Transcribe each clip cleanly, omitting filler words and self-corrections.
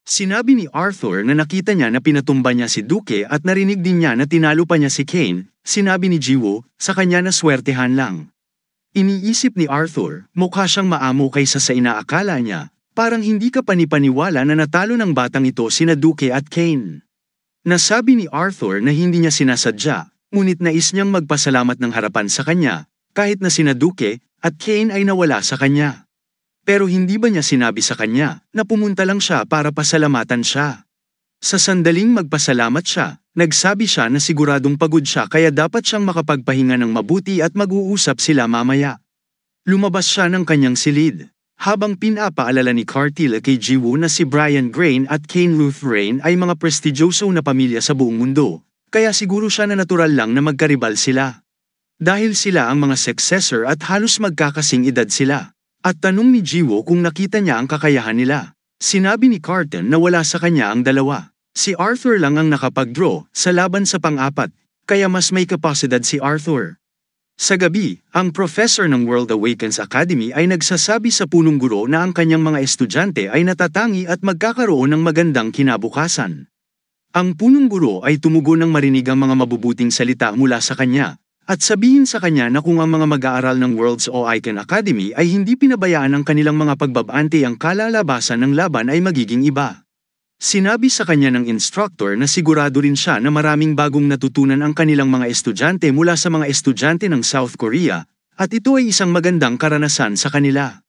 Sinabi ni Arthur na nakita niya na pinatumba niya si Duque at narinig din niya na tinalo pa niya si Kane. Sinabi ni Jiwoo, sa kanya na swertehan lang. Iniisip ni Arthur, mukha siyang maamo kaysa sa inaakala niya, parang hindi ka panipaniwala na natalo ng batang ito sina Duque at Kane. Nasabi ni Arthur na hindi niya sinasadya, ngunit nais niyang magpasalamat ng harapan sa kanya, kahit na sina Duque at Kane ay nawala sa kanya. Pero hindi ba niya sinabi sa kanya na pumunta lang siya para pasalamatan siya? Sa sandaling magpasalamat siya, nagsabi siya na siguradong pagod siya kaya dapat siyang makapagpahinga ng mabuti at mag-uusap sila mamaya. Lumabas siya ng kanyang silid. Habang pinapaalala ni Cartilla kay Jiwoo na si Brian Grain at Kane Luthrain ay mga prestidyoso na pamilya sa buong mundo, kaya siguro siya na natural lang na magkaribal sila. Dahil sila ang mga successor at halos magkakasing edad sila. At tanong ni Jiwoo kung nakita niya ang kakayahan nila. Sinabi ni Carton na wala sa kanya ang dalawa. Si Arthur lang ang nakapag-draw sa laban sa pang-apat, kaya mas may kapasidad si Arthur. Sa gabi, ang professor ng World Awakens Academy ay nagsasabi sa punong guro na ang kanyang mga estudyante ay natatangi at magkakaroon ng magandang kinabukasan. Ang punong guro ay tumugon ng marinig ang mga mabubuting salita mula sa kanya, at sabihin sa kanya na kung ang mga mag-aaral ng World's Icon Academy ay hindi pinabayaan ang kanilang mga pagbabante ang kalalabasan ng laban ay magiging iba. Sinabi sa kanya ng instructor na sigurado rin siya na maraming bagong natutunan ang kanilang mga estudyante mula sa mga estudyante ng South Korea, at ito ay isang magandang karanasan sa kanila.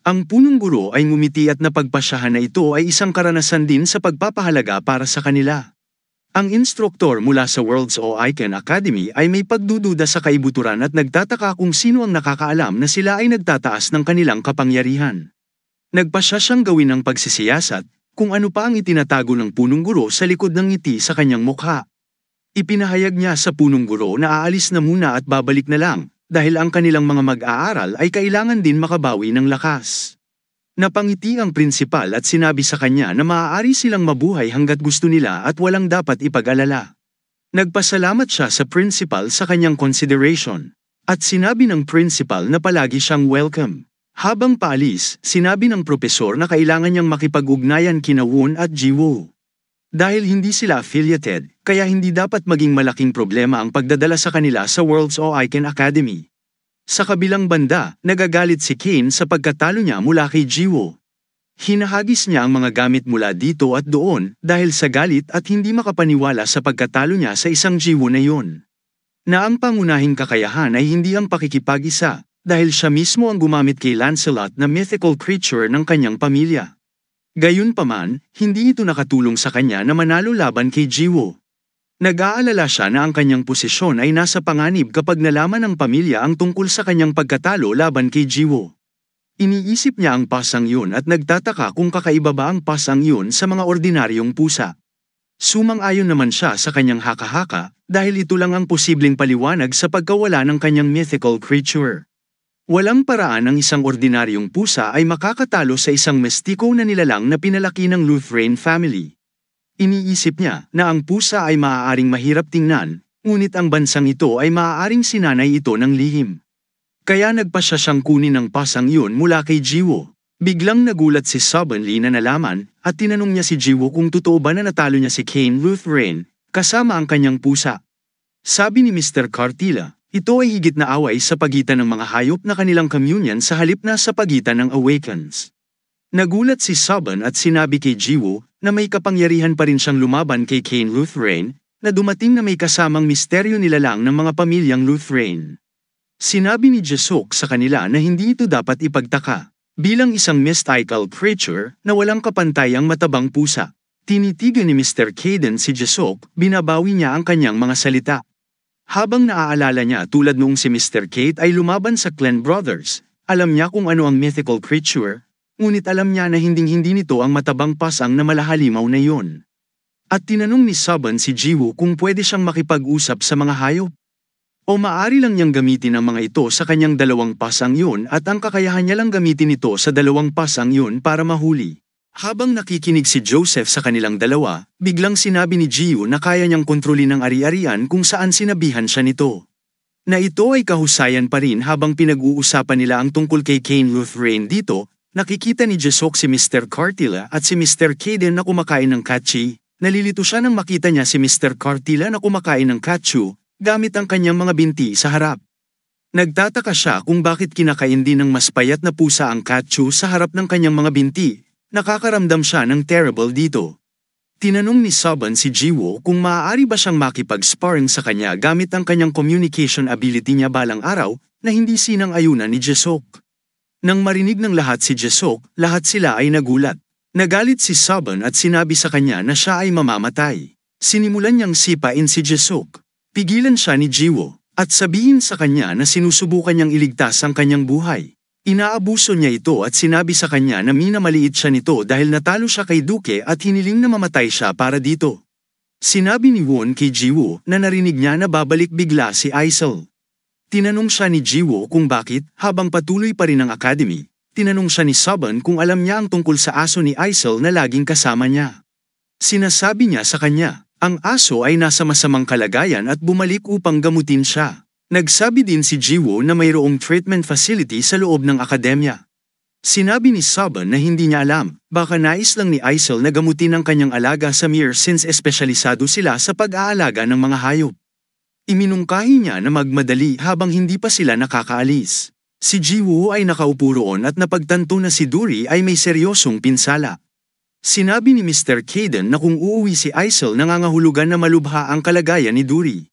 Ang punong guro ay ngumiti at napagpasyahan na ito ay isang karanasan din sa pagpapahalaga para sa kanila. Ang instruktor mula sa World's Icon Academy ay may pagdududa sa kaibuturan at nagtataka kung sino ang nakakaalam na sila ay nagtataas ng kanilang kapangyarihan. Nagpasya siyang gawin ang pagsisiyasat, kung ano pa ang itinatago ng punong guro sa likod ng ngiti sa kanyang mukha. Ipinahayag niya sa punong guro na aalis na muna at babalik na lang, dahil ang kanilang mga mag-aaral ay kailangan din makabawi ng lakas. Napangiti ang prinsipal at sinabi sa kanya na maaari silang mabuhay hanggat gusto nila at walang dapat ipag-alala. Nagpasalamat siya sa principal sa kanyang consideration, at sinabi ng principal na palagi siyang welcome. Habang paalis, sinabi ng propesor na kailangan niyang makipag-ugnayan kina Woon at Jiwoo. Dahil hindi sila affiliated, kaya hindi dapat maging malaking problema ang pagdadala sa kanila sa World's Icon Academy. Sa kabilang banda, nagagalit si Kane sa pagkatalo niya mula kay Jiwoo. Hinahagis niya ang mga gamit mula dito at doon dahil sa galit at hindi makapaniwala sa pagkatalo niya sa isang Jiwoo na yun. Na ang pangunahing kakayahan ay hindi ang pakikipag-isa, dahil siya mismo ang gumamit kay Lancelot na mythical creature ng kanyang pamilya. Gayunpaman, hindi ito nakatulong sa kanya na manalo laban kay Jiwoo. Nag-aalala siya na ang kanyang posisyon ay nasa panganib kapag nalaman ng pamilya ang tungkol sa kanyang pagkatalo laban kay Jiwoo. Iniisip niya ang pasang yun at nagtataka kung kakaiba ba ang pasang yun sa mga ordinaryong pusa. Sumang-ayon naman siya sa kanyang haka-haka dahil ito lang ang posibleng paliwanag sa pagkawala ng kanyang mythical creature. Walang paraan ang isang ordinaryong pusa ay makakatalo sa isang mestiko na nilalang na pinalaki ng Luthrain family. Iniisip niya na ang pusa ay maaaring mahirap tingnan, ngunit ang bansang ito ay maaaring sinanay ito ng lihim. Kaya nagpasya siyang kunin ang pasang yun mula kay Jiwoo. Biglang nagulat si Suddenly na nalaman at tinanong niya si Jiwoo kung totoo ba na natalo niya si Kane Luthrain, kasama ang kanyang pusa. Sabi ni Mr. Cartilla, ito ay higit na away sa pagitan ng mga hayop na kanilang communion sa halip na sa pagitan ng Awakens. Nagulat si Subban at sinabi kay Jiwoo na may kapangyarihan pa rin siyang lumaban kay Kane Luthrain, na dumating na may kasamang misteryo nilalang ng mga pamilyang Luthrain. Sinabi ni Jisuk sa kanila na hindi ito dapat ipagtaka. Bilang isang mystical creature na walang kapantay ang matabang pusa, tinitigan ni Mr. Caden si Jisuk, binabawi niya ang kanyang mga salita. Habang naaalala niya tulad noong si Mr. Kate ay lumaban sa Clan Brothers, alam niya kung ano ang mythical creature, ngunit alam niya na hinding-hindi nito ang matabang pasang na malahalimaw na yun. At tinanong ni Subban si Jiwoo kung pwede siyang makipag-usap sa mga hayop. O maaari lang niyang gamitin ang mga ito sa kanyang dalawang pasang yun at ang kakayahan niya lang gamitin ito sa dalawang pasang yun para mahuli. Habang nakikinig si Joseph sa kanilang dalawa, biglang sinabi ni Jiwoo na kaya niyang kontrolin ang ari-arian kung saan sinabihan siya nito. Na ito ay kahusayan pa rin habang pinag-uusapan nila ang tungkol kay Kane Luthrain dito, nakikita ni Jisoo si Mr. Cartilla at si Mr. Kaden na kumakain ng katchi. Nalilito siya nang makita niya si Mr. Cartilla na kumakain ng katsu, gamit ang kanyang mga binti sa harap. Nagtataka siya kung bakit kinakain din ng mas payat na pusa ang katsu sa harap ng kanyang mga binti. Nakakaramdam siya ng terrible dito. Tinanong ni Soban si Jiwoo kung maaari ba siyang makipag-sparring sa kanya gamit ang kanyang communication ability niya balang araw na hindi sinang-ayunan ni Jisoo. Nang marinig ng lahat si Jisoo, lahat sila ay nagulat. Nagalit si Soban at sinabi sa kanya na siya ay mamamatay. Sinimulan niyang sipain si Jisoo. Pigilan siya ni Jiwoo at sabihin sa kanya na sinusubukan niyang iligtas ang kanyang buhay. Inaabuso niya ito at sinabi sa kanya na minamaliit siya nito dahil natalo siya kay Duke at hiniling na mamatay siya para dito. Sinabi ni Won kay Jiwoo na narinig niya na babalik bigla si Aisel. Tinanong siya ni Jiwoo kung bakit habang patuloy pa rin ang academy. Tinanong siya ni Soban kung alam niya ang tungkol sa aso ni Aisel na laging kasama niya. Sinasabi niya sa kanya, ang aso ay nasa masamang kalagayan at bumalik upang gamutin siya. Nagsabi din si Jiwoo na mayroong treatment facility sa loob ng akademya. Sinabi ni Soban na hindi niya alam, baka nais lang ni Aisel na gamutin ang kanyang alaga sa Mir since espesyalisado sila sa pag-aalaga ng mga hayop. Iminungkahi niya na magmadali habang hindi pa sila nakakaalis. Si Jiwoo ay nakaupo roon at napagtanto na si Duri ay may seryosong pinsala. Sinabi ni Mr. Kaden na kung uuwi si Aisel nangangahulugan na malubha ang kalagayan ni Duri.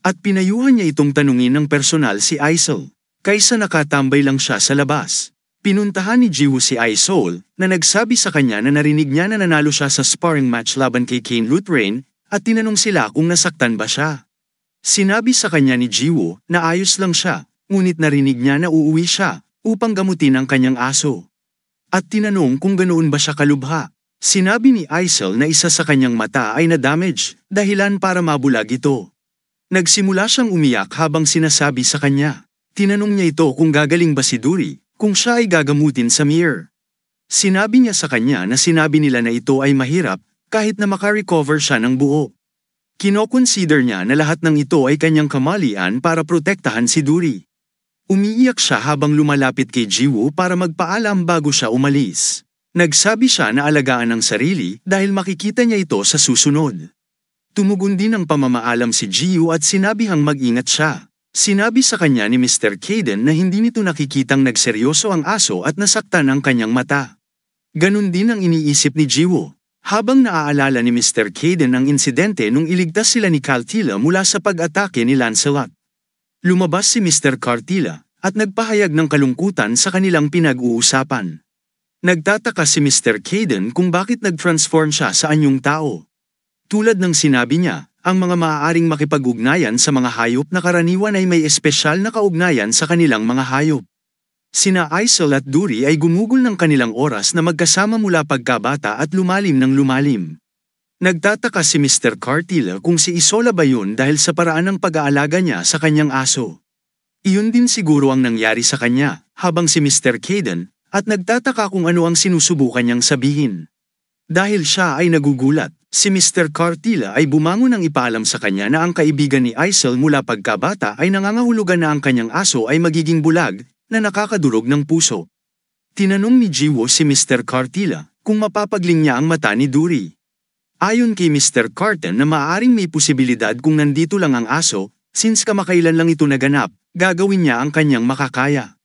At pinayuhan niya itong tanungin ng personal si Aisel, kaysa nakatambay lang siya sa labas. Pinuntahan ni Jiwoo si Aisel na nagsabi sa kanya na narinig niya na nanalo siya sa sparring match laban kay Kane Lutrain at tinanong sila kung nasaktan ba siya. Sinabi sa kanya ni Jiwoo na ayos lang siya, ngunit narinig niya na uuwi siya upang gamutin ang kanyang aso. At tinanong kung ganoon ba siya kalubha. Sinabi ni Aisel na isa sa kanyang mata ay na-damage, dahilan para mabulag ito. Nagsimula siyang umiyak habang sinasabi sa kanya. Tinanong niya ito kung gagaling ba si Duri, kung siya ay gagamutin sa Mir. Sinabi niya sa kanya na sinabi nila na ito ay mahirap kahit na makarecover siya ng buo. Kinoconsider niya na lahat ng ito ay kanyang kamalian para protektahan si Duri. Umiiyak siya habang lumalapit kay Jiwoo para magpaalam bago siya umalis. Nagsabi siya na alagaan ang sarili dahil makikita niya ito sa susunod. Tumugon din ang pamamaalam si Jiwoo at sinabihang mag-ingat siya. Sinabi sa kanya ni Mr. Kaden na hindi nito nakikitang nagseryoso ang aso at nasaktan ang kanyang mata. Ganun din ang iniisip ni Jiwoo. Habang naaalala ni Mr. Kaden ang insidente nung iligtas sila ni Cartilla mula sa pag-atake ni Lancelot. Lumabas si Mr. Cartilla at nagpahayag ng kalungkutan sa kanilang pinag-uusapan. Nagtataka si Mr. Kaden kung bakit nag-transform siya sa anyong tao. Tulad ng sinabi niya, ang mga maaaring makipag-ugnayan sa mga hayop na karaniwan ay may espesyal na kaugnayan sa kanilang mga hayop. Sina Aisel at Duri ay gumugol ng kanilang oras na magkasama mula pagkabata at lumalim ng lumalim. Nagtataka si Mr. Cartilla kung si Isola ba yun dahil sa paraan ng pag-aalaga niya sa kanyang aso. Iyon din siguro ang nangyari sa kanya, habang si Mr. Kaden, at nagtataka kung ano ang sinusubukan niyang sabihin. Dahil siya ay nagugulat, si Mr. Cartilla ay bumangon ng ipaalam sa kanya na ang kaibigan ni Aisel mula pagkabata ay nangangahulugan na ang kanyang aso ay magiging bulag, na nakakadurog ng puso. Tinanong ni Jiwoo si Mr. Cartilla kung mapapagling niya ang mata ni Duri. Ayon kay Mr. Carton na maaaring may posibilidad kung nandito lang ang aso, since kamakailan lang ito naganap, gagawin niya ang kanyang makakaya.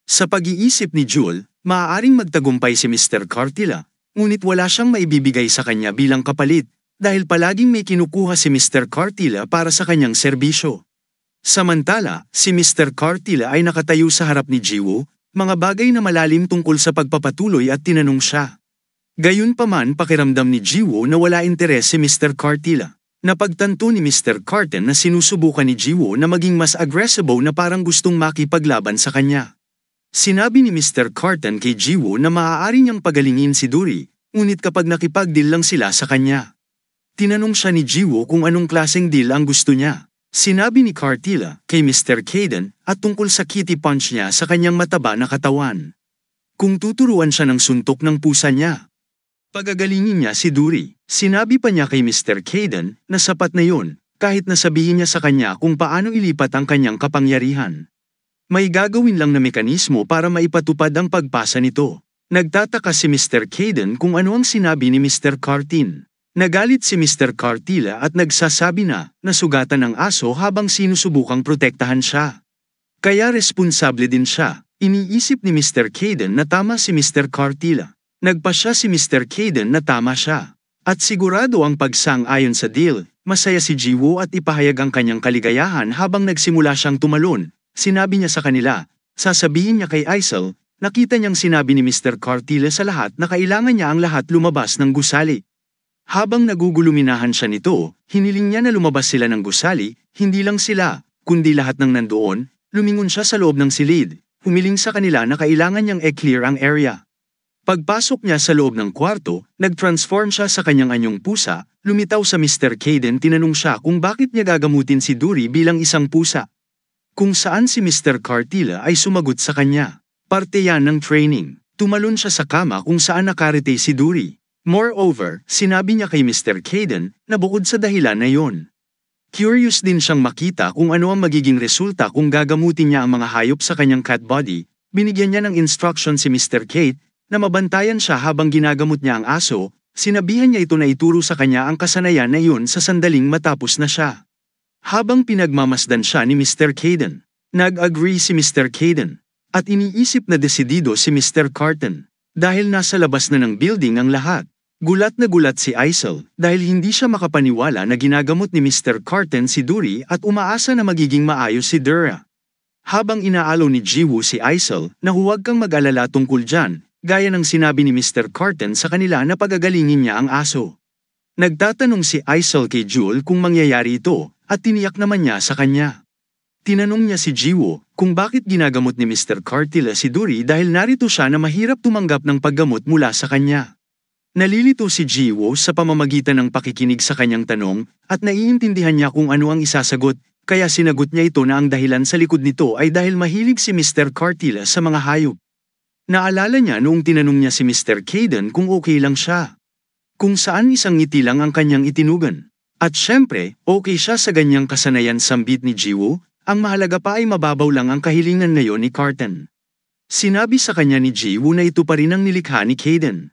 Sa pag-iisip ni Jewel, maaaring magtagumpay si Mr. Cartilla, ngunit wala siyang maibibigay sa kanya bilang kapalit, dahil palaging may kinukuha si Mr. Cartilla para sa kanyang serbisyo. Samantala, si Mr. Cartilla ay nakatayo sa harap ni Jiwoo, mga bagay na malalim tungkol sa pagpapatuloy at tinanong siya. Gayunpaman pakiramdam ni Jiwoo na wala interes si Mr. Cartilla. Napagtanto ni Mr. Carton na sinusubukan ni Jiwoo na maging mas agresibo na parang gustong makipaglaban sa kanya. Sinabi ni Mr. Carton kay Jiwoo na maaari niyang pagalingin si Duri, ngunit kapag nakipag-deal lang sila sa kanya. Tinanong siya ni Jiwoo kung anong klaseng deal ang gusto niya. Sinabi ni Cartilla kay Mr. Kaden at tungkol sa kitty punch niya sa kanyang mataba na katawan. Kung tuturuan siya ng suntok ng pusa niya. Pagagalingin niya si Duri, sinabi pa niya kay Mr. Kaden na sapat na yun, kahit nasabihin niya sa kanya kung paano ilipat ang kanyang kapangyarihan. May gagawin lang na mekanismo para maipatupad ang pagpasa nito. Nagtataka si Mr. Caden kung ano ang sinabi ni Mr. Cartin. Nagalit si Mr. Cartila at nagsasabi na nasugatan ng aso habang sinusubukang protektahan siya. Kaya responsable din siya. Iniisip ni Mr. Caden na tama si Mr. Cartila. Nagpasya si Mr. Caden na tama siya. At sigurado ang pagsang-ayon sa deal, masaya si Jiwoo at ipahayag ang kanyang kaligayahan habang nagsimula siyang tumalon. Sinabi niya sa kanila, sasabihin niya kay Aisel, nakita niyang sinabi ni Mr. Cartila sa lahat na kailangan niya ang lahat lumabas ng gusali. Habang naguguluminahan siya nito, hiniling niya na lumabas sila ng gusali, hindi lang sila, kundi lahat ng nandoon, lumingon siya sa loob ng silid, humiling sa kanila na kailangan niyang i-clear ang area. Pagpasok niya sa loob ng kwarto, nag-transform siya sa kanyang anyong pusa, lumitaw sa Mr. Caden tinanong siya kung bakit niya gagamutin si Duri bilang isang pusa. Kung saan si Mr. Cartila ay sumagot sa kanya. Parte yan ng training. Tumalon siya sa kama kung saan nakarete si Duri. Moreover, sinabi niya kay Mr. Caden na bukod sa dahilan na yon. Curious din siyang makita kung ano ang magiging resulta kung gagamutin niya ang mga hayop sa kanyang cat body. Binigyan niya ng instruction si Mr. Kate na mabantayan siya habang ginagamot niya ang aso. Sinabihan niya ito na ituro sa kanya ang kasanayan na iyon sa sandaling matapos na siya. Habang pinagmamasdan siya ni Mr. Caden, nag-agree si Mr. Caden at iniisip na desidido si Mr. Carton. Dahil nasa labas na ng building ang lahat. Gulat na gulat si Aisel dahil hindi siya makapaniwala na ginagamot ni Mr. Carton si Duri at umaasa na magiging maayos si Dura. Habang inaalaw ni Jiwoo si Aisel na huwag kang mag-alala tungkol dyan, gaya ng sinabi ni Mr. Carton sa kanila na pagagalingin niya ang aso. Nagtatanong si Aisel kay Jewel kung mangyayari ito at tiniyak naman niya sa kanya. Tinanong niya si Jiwoo kung bakit ginagamot ni Mr. Cartila si Duri dahil narito siya na mahirap tumanggap ng paggamot mula sa kanya. Nalilito si Jiwoo sa pamamagitan ng pakikinig sa kanyang tanong at naiintindihan niya kung ano ang isasagot, kaya sinagot niya ito na ang dahilan sa likod nito ay dahil mahilig si Mr. Cartila sa mga hayop. Naalala niya noong tinanong niya si Mr. Caden kung okay lang siya. Kung saan isang ngiti lang ang kanyang itinugan. At syempre, okay siya sa ganyang kasanayan sambit ni Jiwoo. Ang mahalaga pa ay mababaw lang ang kahilingan ngayon ni Carton. Sinabi sa kanya ni Jiwoo na ito pa rin ang nilikha ni Caden.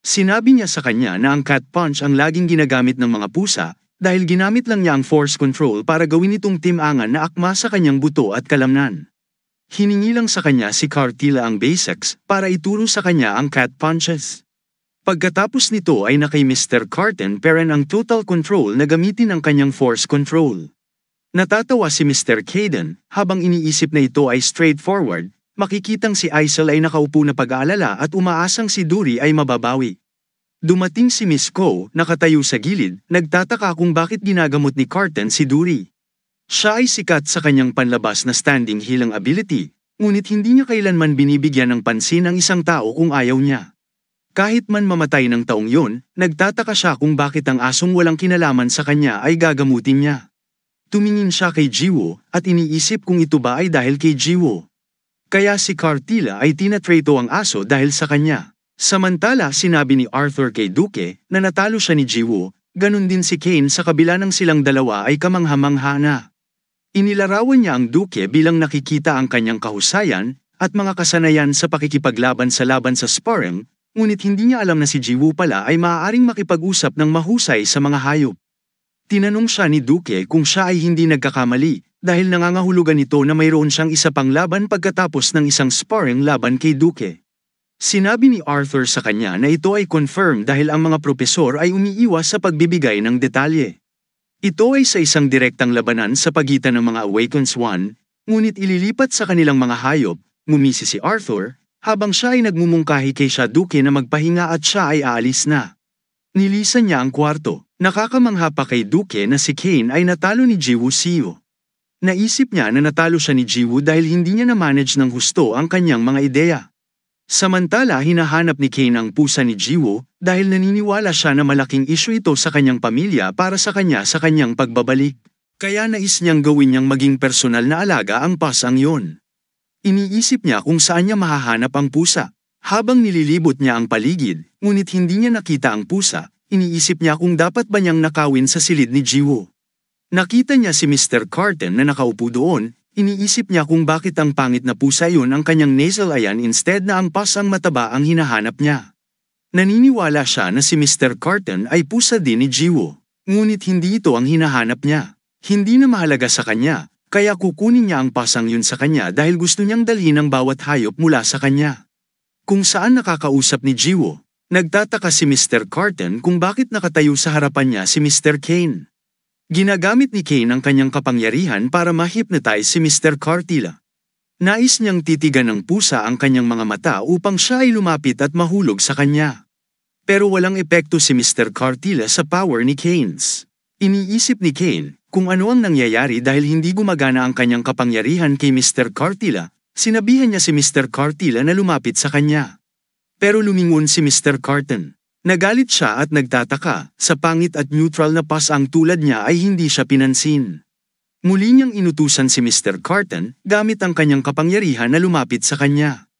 Sinabi niya sa kanya na ang cat punch ang laging ginagamit ng mga pusa dahil ginamit lang niya ang force control para gawin itong timangan na akma sa kanyang buto at kalamnan. Hiningi lang sa kanya si Cartila ang basics para ituro sa kanya ang cat punches. Pagkatapos nito ay nakay Mr. Carton peren ang total control na gamitin ang kanyang force control. Natatawa si Mr. Caden habang iniisip na ito ay straightforward, makikitang si Aisel ay nakaupo na pag-aalala at umaasang si Duri ay mababawi. Dumating si Miss Ko, nakatayo sa gilid, nagtataka kung bakit ginagamot ni Carton si Duri. Siya ay sikat sa kanyang panlabas na standing healing ability, ngunit hindi niya kailanman binibigyan ng pansin ang isang tao kung ayaw niya. Kahit man mamatay ng taong yon, nagtataka siya kung bakit ang asong walang kinalaman sa kanya ay gagamutin niya. Tumingin siya kay Jiwoo at iniisip kung ito ba ay dahil kay Jiwoo. Kaya si Cartila ay tinatreto ang aso dahil sa kanya. Samantala sinabi ni Arthur kay Duke na natalo siya ni Jiwoo, ganun din si Kane sa kabila ng silang dalawa ay kamangha-mangha na. Inilarawan niya ang Duke bilang nakikita ang kanyang kahusayan at mga kasanayan sa pakikipaglaban sa laban sa sparring, ngunit hindi niya alam na si Jiwoo pala ay maaaring makipag-usap ng mahusay sa mga hayop. Tinanong siya ni Duke kung siya ay hindi nagkakamali dahil nangangahulugan ito na mayroon siyang isa pang laban pagkatapos ng isang sparring laban kay Duke. Sinabi ni Arthur sa kanya na ito ay confirmed dahil ang mga propesor ay umiiwas sa pagbibigay ng detalye. Ito ay sa isang direktang labanan sa pagitan ng mga Awakens One, ngunit ililipat sa kanilang mga hayop, ngumisi si Arthur, habang siya ay nagmumungkahi kay Duke na magpahinga at siya ay aalis na. Nilisan niya ang kwarto. Nakakamangha pa kay Duke na si Kane ay natalo ni Jiwoo Siyo. Naisip niya na natalo siya ni Jiwoo dahil hindi niya na-manage ng husto ang kanyang mga ideya. Samantala hinahanap ni Kane ang pusa ni Jiwoo dahil naniniwala siya na malaking issue ito sa kanyang pamilya para sa kanyang pagbabalik. Kaya nais niyang gawin niyang maging personal na alaga ang pasang yon. Iniisip niya kung saan niya mahahanap ang pusa. Habang nililibot niya ang paligid, ngunit hindi niya nakita ang pusa, iniisip niya kung dapat ba niyang nakawin sa silid ni Jiwoo. Nakita niya si Mr. Carton na nakaupo doon, Iniisip niya kung bakit ang pangit na pusa yun ang kanyang nasal ayan instead na ang pas ang mataba ang hinahanap niya. Naniniwala siya na si Mr. Carton ay pusa din ni Jiwoo. Ngunit hindi ito ang hinahanap niya. Hindi na mahalaga sa kanya, kaya kukunin niya ang pasang yun sa kanya dahil gusto niyang dalhin ang bawat hayop mula sa kanya. Kung saan nakakausap ni Jiwoo, nagtataka si Mr. Carton kung bakit nakatayo sa harapan niya si Mr. Kane. Ginagamit ni Kane ang kanyang kapangyarihan para ma-hypnotize si Mr. Cartilla. Nais niyang titigan ng pusa ang kanyang mga mata upang siya ay lumapit at mahulog sa kanya. Pero walang epekto si Mr. Cartilla sa power ni Kane. Iniisip ni Kane kung ano ang nangyayari dahil hindi gumagana ang kanyang kapangyarihan kay Mr. Cartilla. Sinabihan niya si Mr. Cartilla na lumapit sa kanya. Pero lumingon si Mr. Carton. Nagalit siya at nagtataka, sa pangit at neutral na pas ang tulad niya ay hindi siya pinansin. Muli niyang inutusan si Mr. Carton gamit ang kanyang kapangyarihan na lumapit sa kanya.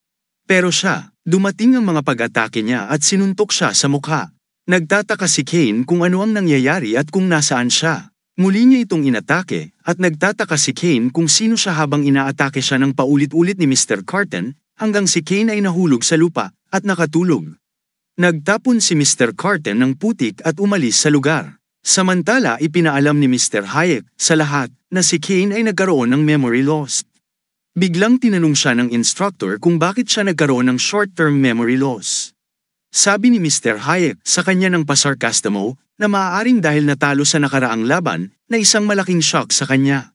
Pero siya, dumating ang mga pag-atake niya at sinuntok siya sa mukha. Nagtataka si Kane kung ano ang nangyayari at kung nasaan siya. Muli niya itong inatake at nagtataka si Kane kung sino siya habang inaatake siya ng paulit-ulit ni Mr. Carton hanggang si Kane ay nahulog sa lupa at nakatulog. Nagtapon si Mr. Carton ng putik at umalis sa lugar. Samantala ipinaalam ni Mr. Hayek sa lahat na si Kane ay nagkaroon ng memory loss. Biglang tinanong siya ng instructor kung bakit siya nagkaroon ng short-term memory loss. Sabi ni Mr. Hayek sa kanya ng pasarkastamo na maaaring dahil natalo sa nakaraang laban na isang malaking shock sa kanya.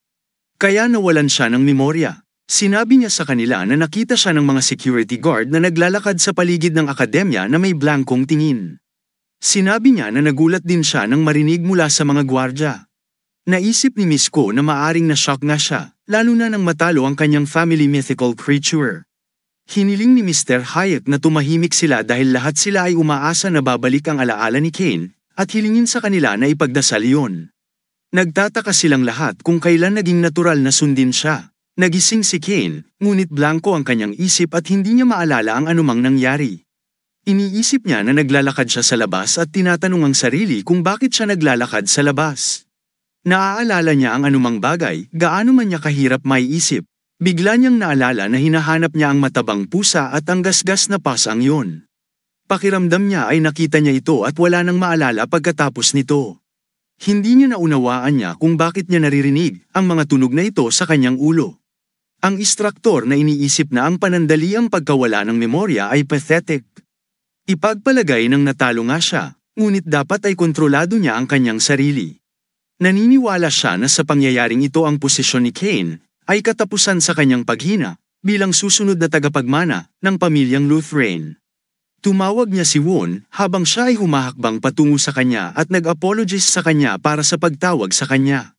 Kaya nawalan siya ng memorya. Sinabi niya sa kanila na nakita siya ng mga security guard na naglalakad sa paligid ng akademya na may blankong tingin. Sinabi niya na nagulat din siya nang marinig mula sa mga gwardya. Naisip ni Miss Ko na maaring na-shock nga siya, lalo na nang matalo ang kanyang family mythical creature. Hiniling ni Mr. Hayek na tumahimik sila dahil lahat sila ay umaasa na babalik ang alaala ni Kane at hilingin sa kanila na ipagdasal iyon. Nagtataka silang lahat kung kailan naging natural na sundin siya. Nagising si Kane, ngunit blanko ang kanyang isip at hindi niya maalala ang anumang nangyari. Iniisip niya na naglalakad siya sa labas at tinatanong ang sarili kung bakit siya naglalakad sa labas. Naaalala niya ang anumang bagay, gaano man niya kahirap maiisip. Bigla niyang naalala na hinahanap niya ang matabang pusa at ang gasgas na pasang yun. Pakiramdam niya ay nakita niya ito at wala nang maalala pagkatapos nito. Hindi niya naunawaan niya kung bakit niya naririnig ang mga tunog na ito sa kanyang ulo. Ang instruktor na iniisip na ang panandaliang pagkawala ng memorya ay pathetic. Ipagpalagay ng natalo nga siya, ngunit dapat ay kontrolado niya ang kanyang sarili. Naniniwala siya na sa pangyayaring ito ang posisyon ni Kane ay katapusan sa kanyang paghina bilang susunod na tagapagmana ng pamilyang Lutheran. Tumawag niya si Won habang siya ay humahakbang patungo sa kanya at nag-apologize sa kanya para sa pagtawag sa kanya.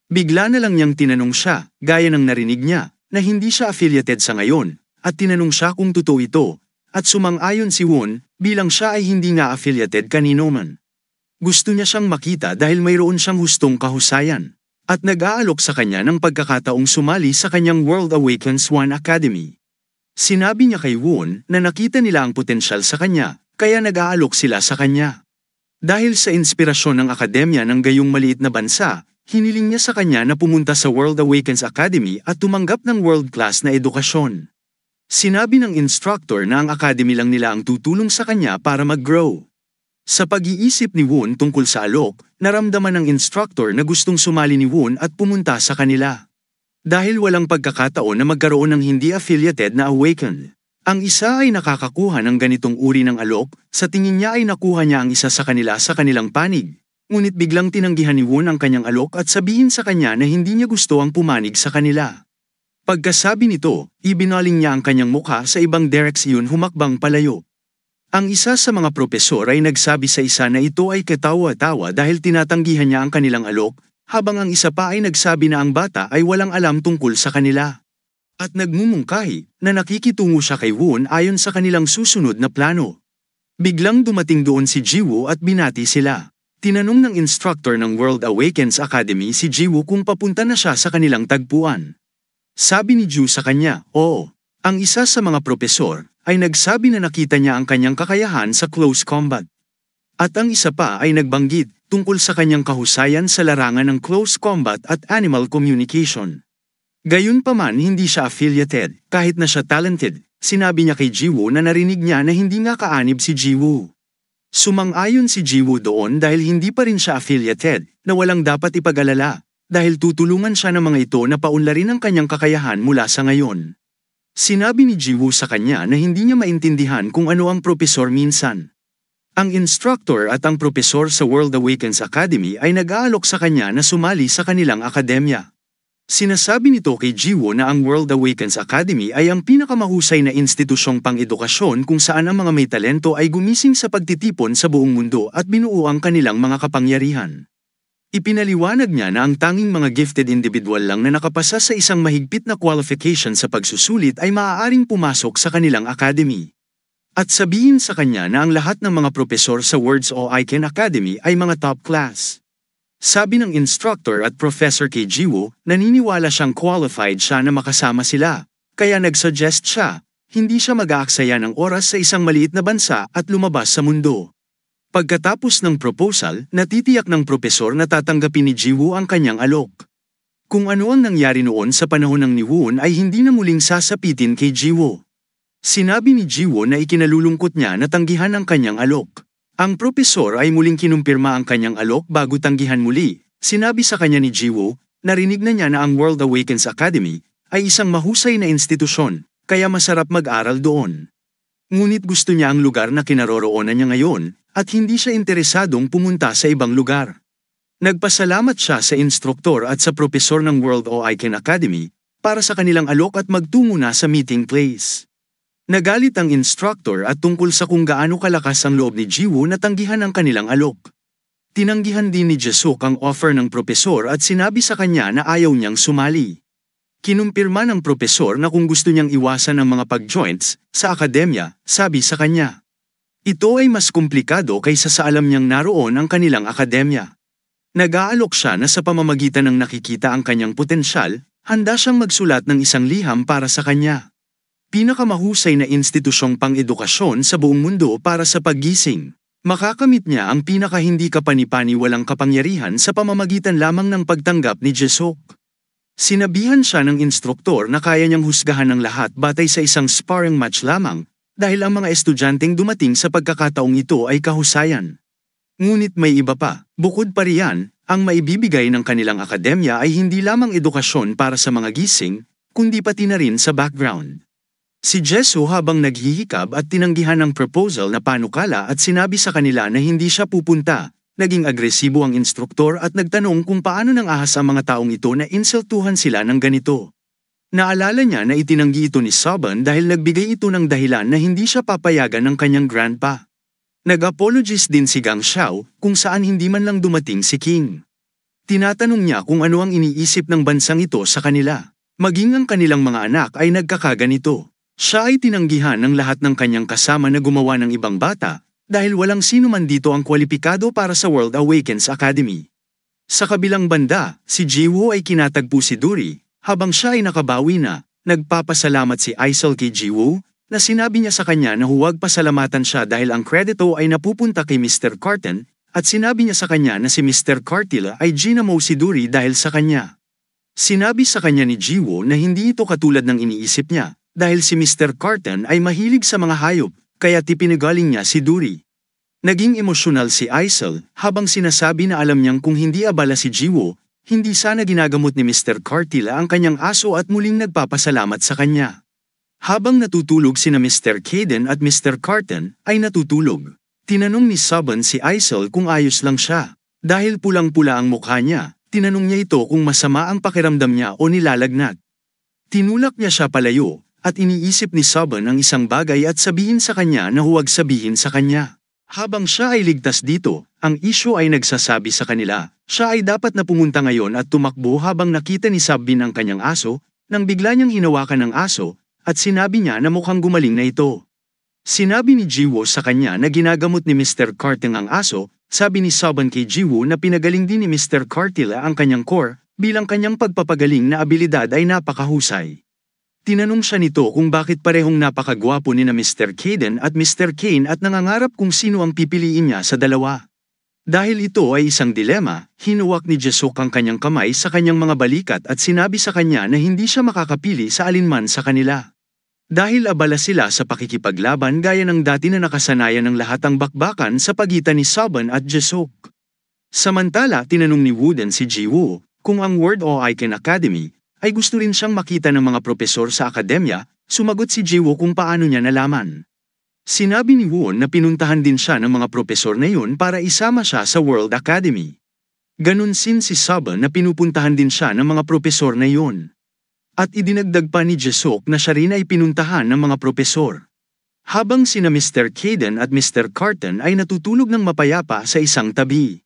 Bigla na lang niyang tinanong siya, gaya ng narinig niya, na hindi siya affiliated sa ngayon, at tinanong siya kung totoo ito, at sumang-ayon si Won bilang siya ay hindi nga affiliated kanino man. Gusto niya siyang makita dahil mayroon siyang hustong kahusayan, at nag-aalok sa kanya ng pagkakataong sumali sa kanyang World Awakens One Academy. Sinabi niya kay Won na nakita nila ang potensyal sa kanya, kaya nag-aalok sila sa kanya. Dahil sa inspirasyon ng akademya ng gayong maliit na bansa, hiniling niya sa kanya na pumunta sa World Awakens Academy at tumanggap ng world-class na edukasyon. Sinabi ng instructor na ang academy lang nila ang tutulong sa kanya para mag-grow. Sa pag-iisip ni Won tungkol sa alok, naramdaman ng instructor na gustong sumali ni Won at pumunta sa kanila. Dahil walang pagkakataon na magkaroon ng hindi affiliated na awakened. Ang isa ay nakakakuha ng ganitong uri ng alok, sa tingin niya ay nakuha niya ang isa sa kanila sa kanilang panig. Ngunit biglang tinanggihan ni Won ang kanyang alok at sabihin sa kanya na hindi niya gusto ang pumanig sa kanila. Pagkasabi nito, ibinaling niya ang kanyang mukha sa ibang direksyon humakbang palayo. Ang isa sa mga propesor ay nagsabi sa isa na ito ay katawa-tawa dahil tinatanggihan niya ang kanilang alok, habang ang isa pa ay nagsabi na ang bata ay walang alam tungkol sa kanila. At nagmumungkahi na nakikitungo siya kay Won ayon sa kanilang susunod na plano. Biglang dumating doon si Jiwoo at binati sila. Tinanong ng instructor ng World Awakens Academy si Jiwoo kung papunta na siya sa kanilang tagpuan. Sabi ni Jiwoo sa kanya, oo. Ang isa sa mga propesor ay nagsabi na nakita niya ang kanyang kakayahan sa close combat. At ang isa pa ay nagbanggit tungkol sa kanyang kahusayan sa larangan ng close combat at animal communication. Gayunpaman hindi siya affiliated, kahit na siya talented, sinabi niya kay Jiwoo na narinig niya na hindi nga kaanib si Jiwoo. Sumang-ayon si Jiwoo doon dahil hindi pa rin siya affiliated, na walang dapat ipag-alala, dahil tutulungan siya ng mga ito na paunlarin ang kanyang kakayahan mula sa ngayon. Sinabi ni Jiwoo sa kanya na hindi niya maintindihan kung ano ang propesor minsan. Ang instructor at ang propesor sa World Awakens Academy ay nag-aalok sa kanya na sumali sa kanilang akademya. Sinasabi nito kay Jiwoo na ang World Awakens Academy ay ang pinakamahusay na institusyong pang-edukasyon kung saan ang mga may talento ay gumising sa pagtitipon sa buong mundo at binuo ang kanilang mga kapangyarihan. Ipinaliwanag niya na ang tanging mga gifted individual lang na nakapasa sa isang mahigpit na qualification sa pagsusulit ay maaaring pumasok sa kanilang academy. At sabihin sa kanya na ang lahat ng mga propesor sa Words o Icon Academy ay mga top class. Sabi ng instructor at professor kay Jiwoo, naniniwala siyang qualified siya na makasama sila, kaya nagsuggest siya, hindi siya mag-aaksaya ng oras sa isang maliit na bansa at lumabas sa mundo. Pagkatapos ng proposal, natitiyak ng propesor na tatanggapin ni Jiwoo ang kanyang alok. Kung ano ang nangyari noon sa panahon ng Niwoon ay hindi na muling sasapitin kay Jiwoo. Sinabi ni Jiwoo na ikinalulungkot niya na tanggihan ang kanyang alok. Ang propesor ay muling kinumpirma ang kanyang alok bago tanggihan muli. Sinabi sa kanya ni Jiwoo, narinig na niya na ang World Awakens Academy ay isang mahusay na institusyon, kaya masarap mag-aral doon. Ngunit gusto niya ang lugar na kinaroroonan niya ngayon, at hindi siya interesadong pumunta sa ibang lugar. Nagpasalamat siya sa instruktor at sa propesor ng World Icon Academy para sa kanilang alok at magtungo na sa meeting place. Nagalit ang instructor at tungkol sa kung gaano kalakas ang loob ni Jiwoo na tanggihan ang kanilang alok. Tinanggihan din ni Jesuk ang offer ng propesor at sinabi sa kanya na ayaw niyang sumali. Kinumpirma ng propesor na kung gusto niyang iwasan ang mga pag-joints sa akademya, sabi sa kanya. Ito ay mas komplikado kaysa sa alam niyang naroon ang kanilang akademya. Nag-aalok siya na sa pamamagitan ng nakikita ang kanyang potensyal, handa siyang magsulat ng isang liham para sa kanya. Pinakamahusay na institusyong pang-edukasyon sa buong mundo para sa paggising. Makakamit niya ang pinakahindi kapani-paniwalang kapangyarihan sa pamamagitan lamang ng pagtanggap ni Jesuk. Sinabihan siya ng instruktor na kaya niyang husgahan ang lahat batay sa isang sparring match lamang, dahil ang mga estudyanteng dumating sa pagkakataong ito ay kahusayan. Ngunit may iba pa, bukod pa riyan, ang maibibigay ng kanilang akademya ay hindi lamang edukasyon para sa mga gising, kundi pati na rin sa background. Si Jesu habang naghihikab at tinanggihan ang proposal na panukala at sinabi sa kanila na hindi siya pupunta, naging agresibo ang instruktor at nagtanong kung paano nang ahas ang mga taong ito na insultuhan sila ng ganito. Naalala niya na itinanggi ito ni Saban dahil nagbigay ito ng dahilan na hindi siya papayagan ng kanyang grandpa. Nag-apologies din si Gang Xiao kung saan hindi man lang dumating si King. Tinatanong niya kung ano ang iniisip ng bansang ito sa kanila. Maging ang kanilang mga anak ay nagkakaganito. Siya ay tinanggihan ng lahat ng kanyang kasama na gumawa ng ibang bata, dahil walang sino man dito ang kwalipikado para sa World Awakens Academy. Sa kabilang banda, si Jiwoo ay kinatagpo si Duri, habang siya ay nakabawi na, nagpapasalamat si Aisel kay Jiwoo, na sinabi niya sa kanya na huwag pasalamatan siya dahil ang kredito ay napupunta kay Mr. Carton, at sinabi niya sa kanya na si Mr. Cartila ay ginamo si Duri dahil sa kanya. Sinabi sa kanya ni Jiwoo na hindi ito katulad ng iniisip niya, dahil si Mr. Carton ay mahilig sa mga hayop, kaya tipinagaling niya si Duri. Naging emosyonal si Aisel habang sinasabi na alam niyang kung hindi abala si Jiwoo, hindi sana ginagamot ni Mr. Cartila ang kanyang aso at muling nagpapasalamat sa kanya. Habang natutulog sina Mr. Caden at Mr. Carton ay natutulog. Tinanong ni Saban si Aisel kung ayos lang siya. Dahil pulang-pula ang mukha niya, tinanong niya ito kung masama ang pakiramdam niya o nilalagnat. Tinulak niya siya palayo. At iniisip ni Saban ang isang bagay at sabihin sa kanya na huwag sabihin sa kanya. Habang siya ay ligtas dito, ang isyu ay nagsasabi sa kanila, siya ay dapat na pumunta ngayon at tumakbo habang nakita ni Sabbin ang kanyang aso, nang bigla niyang hinawakan ang aso, at sinabi niya na mukhang gumaling na ito. Sinabi ni Jiwoo sa kanya na ginagamot ni Mr. Carting ang aso, sabi ni Saban kay Jiwoo na pinagaling din ni Mr. Cartila ang kanyang core, bilang kanyang pagpapagaling na abilidad ay napakahusay. Tinanong siya nito kung bakit parehong napakagwapo ni na Mr. Caden at Mr. Kane at nangangarap kung sino ang pipiliin niya sa dalawa. Dahil ito ay isang dilema, hinuwak ni Jesok ang kanyang kamay sa kanyang mga balikat at sinabi sa kanya na hindi siya makakapili sa alinman sa kanila. Dahil abala sila sa pakikipaglaban gaya ng dati na nakasanayan ng lahat ang bakbakan sa pagitan ni Saban at Jesok. Samantala, tinanong ni Wooden si Jiwoo kung ang World Icon Academy ay gusto rin siyang makita ng mga propesor sa akademya. Sumagot si Jiwoo kung paano niya nalaman. Sinabi ni Woon na pinuntahan din siya ng mga propesor na yun para isama siya sa World Academy. Ganun sin si Saban na pinupuntahan din siya ng mga propesor na yun. At idinagdag pa ni Jesok na siya rin ay pinuntahan ng mga propesor. Habang sina Mr. Kaden at Mr. Carton ay natutulog ng mapayapa sa isang tabi.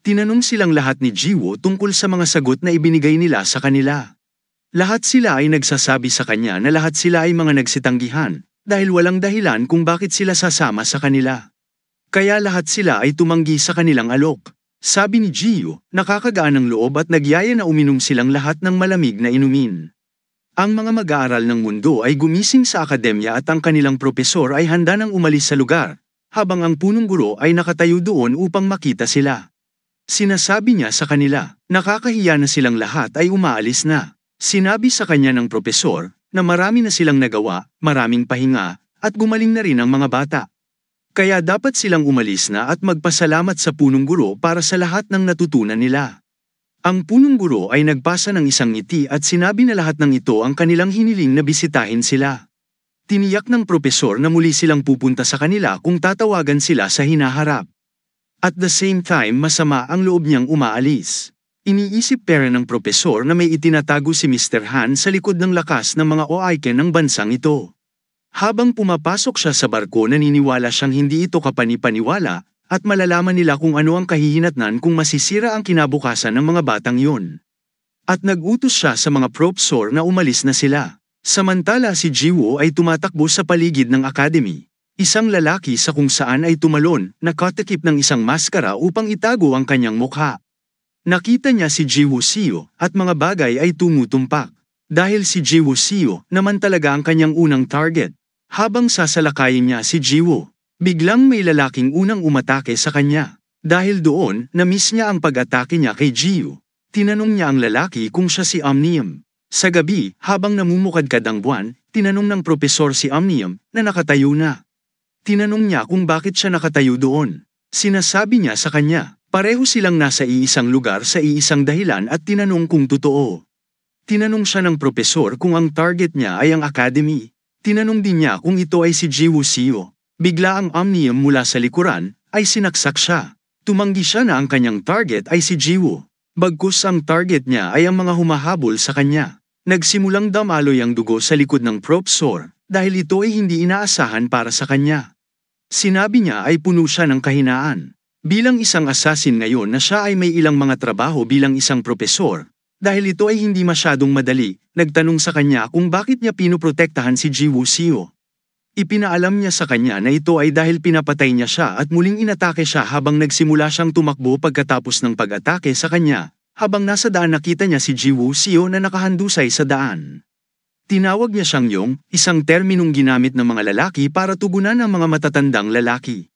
Tinanong silang lahat ni Jiwoo tungkol sa mga sagot na ibinigay nila sa kanila. Lahat sila ay nagsasabi sa kanya na lahat sila ay mga nagsitanggihan. Dahil walang dahilan kung bakit sila sasama sa kanila. Kaya lahat sila ay tumanggi sa kanilang alok. Sabi ni Jiwoo, nakakagaan ang loob at nagyaya na uminom silang lahat ng malamig na inumin. Ang mga mag-aaral ng mundo ay gumising sa akademya at ang kanilang propesor ay handa nang umalis sa lugar, habang ang punong guro ay nakatayo doon upang makita sila. Sinasabi niya sa kanila, nakakahiya na silang lahat ay umaalis na. Sinabi sa kanya ng propesor, na marami na silang nagawa, maraming pahinga, at gumaling na rin ang mga bata. Kaya dapat silang umalis na at magpasalamat sa punong guro para sa lahat ng natutunan nila. Ang punong guro ay nagpasa ng isang ngiti at sinabi na lahat ng ito ang kanilang hiniling na bisitahin sila. Tiniyak ng propesor na muli silang pupunta sa kanila kung tatawagan sila sa hinaharap. At the same time masama ang loob niyang umaalis. Iniisip pera ng propesor na may itinatago si Mr. Han sa likod ng lakas ng mga Oiken ng bansang ito. Habang pumapasok siya sa barko naniniwala siyang hindi ito kapani-paniwala at malalaman nila kung ano ang kahihinatnan kung masisira ang kinabukasan ng mga batang yun. At nag-utos siya sa mga propesor na umalis na sila. Samantala si Jiwoo ay tumatakbo sa paligid ng academy. Isang lalaki sa kung saan ay tumalon, nakatakip ng isang maskara upang itago ang kanyang mukha. Nakita niya si Jiwoo Seo at mga bagay ay tumutumpak. Dahil si Jiwoo Seo naman talaga ang kanyang unang target. Habang sasalakayin niya si Jiwoo, biglang may lalaking unang umatake sa kanya. Dahil doon, na-miss niya ang pag-atake niya kay Jiwoo. Tinanong niya ang lalaki kung siya si Omnium. Sa gabi, habang namumukadkad ang buwan, tinanong ng propesor si Omnium na nakatayo na. Tinanong niya kung bakit siya nakatayo doon. Sinasabi niya sa kanya, pareho silang nasa iisang lugar sa iisang dahilan at tinanong kung totoo. Tinanong siya ng propesor kung ang target niya ay ang academy. Tinanong din niya kung ito ay si Jiwoo Seo. Bigla ang Omnium mula sa likuran, ay sinaksak siya. Tumanggi siya na ang kanyang target ay si Jiwoo. Bagkus ang target niya ay ang mga humahabol sa kanya. Nagsimulang damaloy ang dugo sa likod ng propesor, dahil ito ay hindi inaasahan para sa kanya. Sinabi niya ay puno siya ng kahinaan. Bilang isang assassin ngayon na siya ay may ilang mga trabaho bilang isang propesor, dahil ito ay hindi masyadong madali, nagtanong sa kanya kung bakit niya pinoprotektahan si Jiwoo Seo. Ipinaalam niya sa kanya na ito ay dahil pinapatay niya siya at muling inatake siya habang nagsimula siyang tumakbo pagkatapos ng pag-atake sa kanya, habang nasa daan nakita niya si Jiwoo Seo na nakahandusay sa daan. Tinawag niya siyang Yong, isang terminong ginamit ng mga lalaki para tugunan ang mga matatandang lalaki.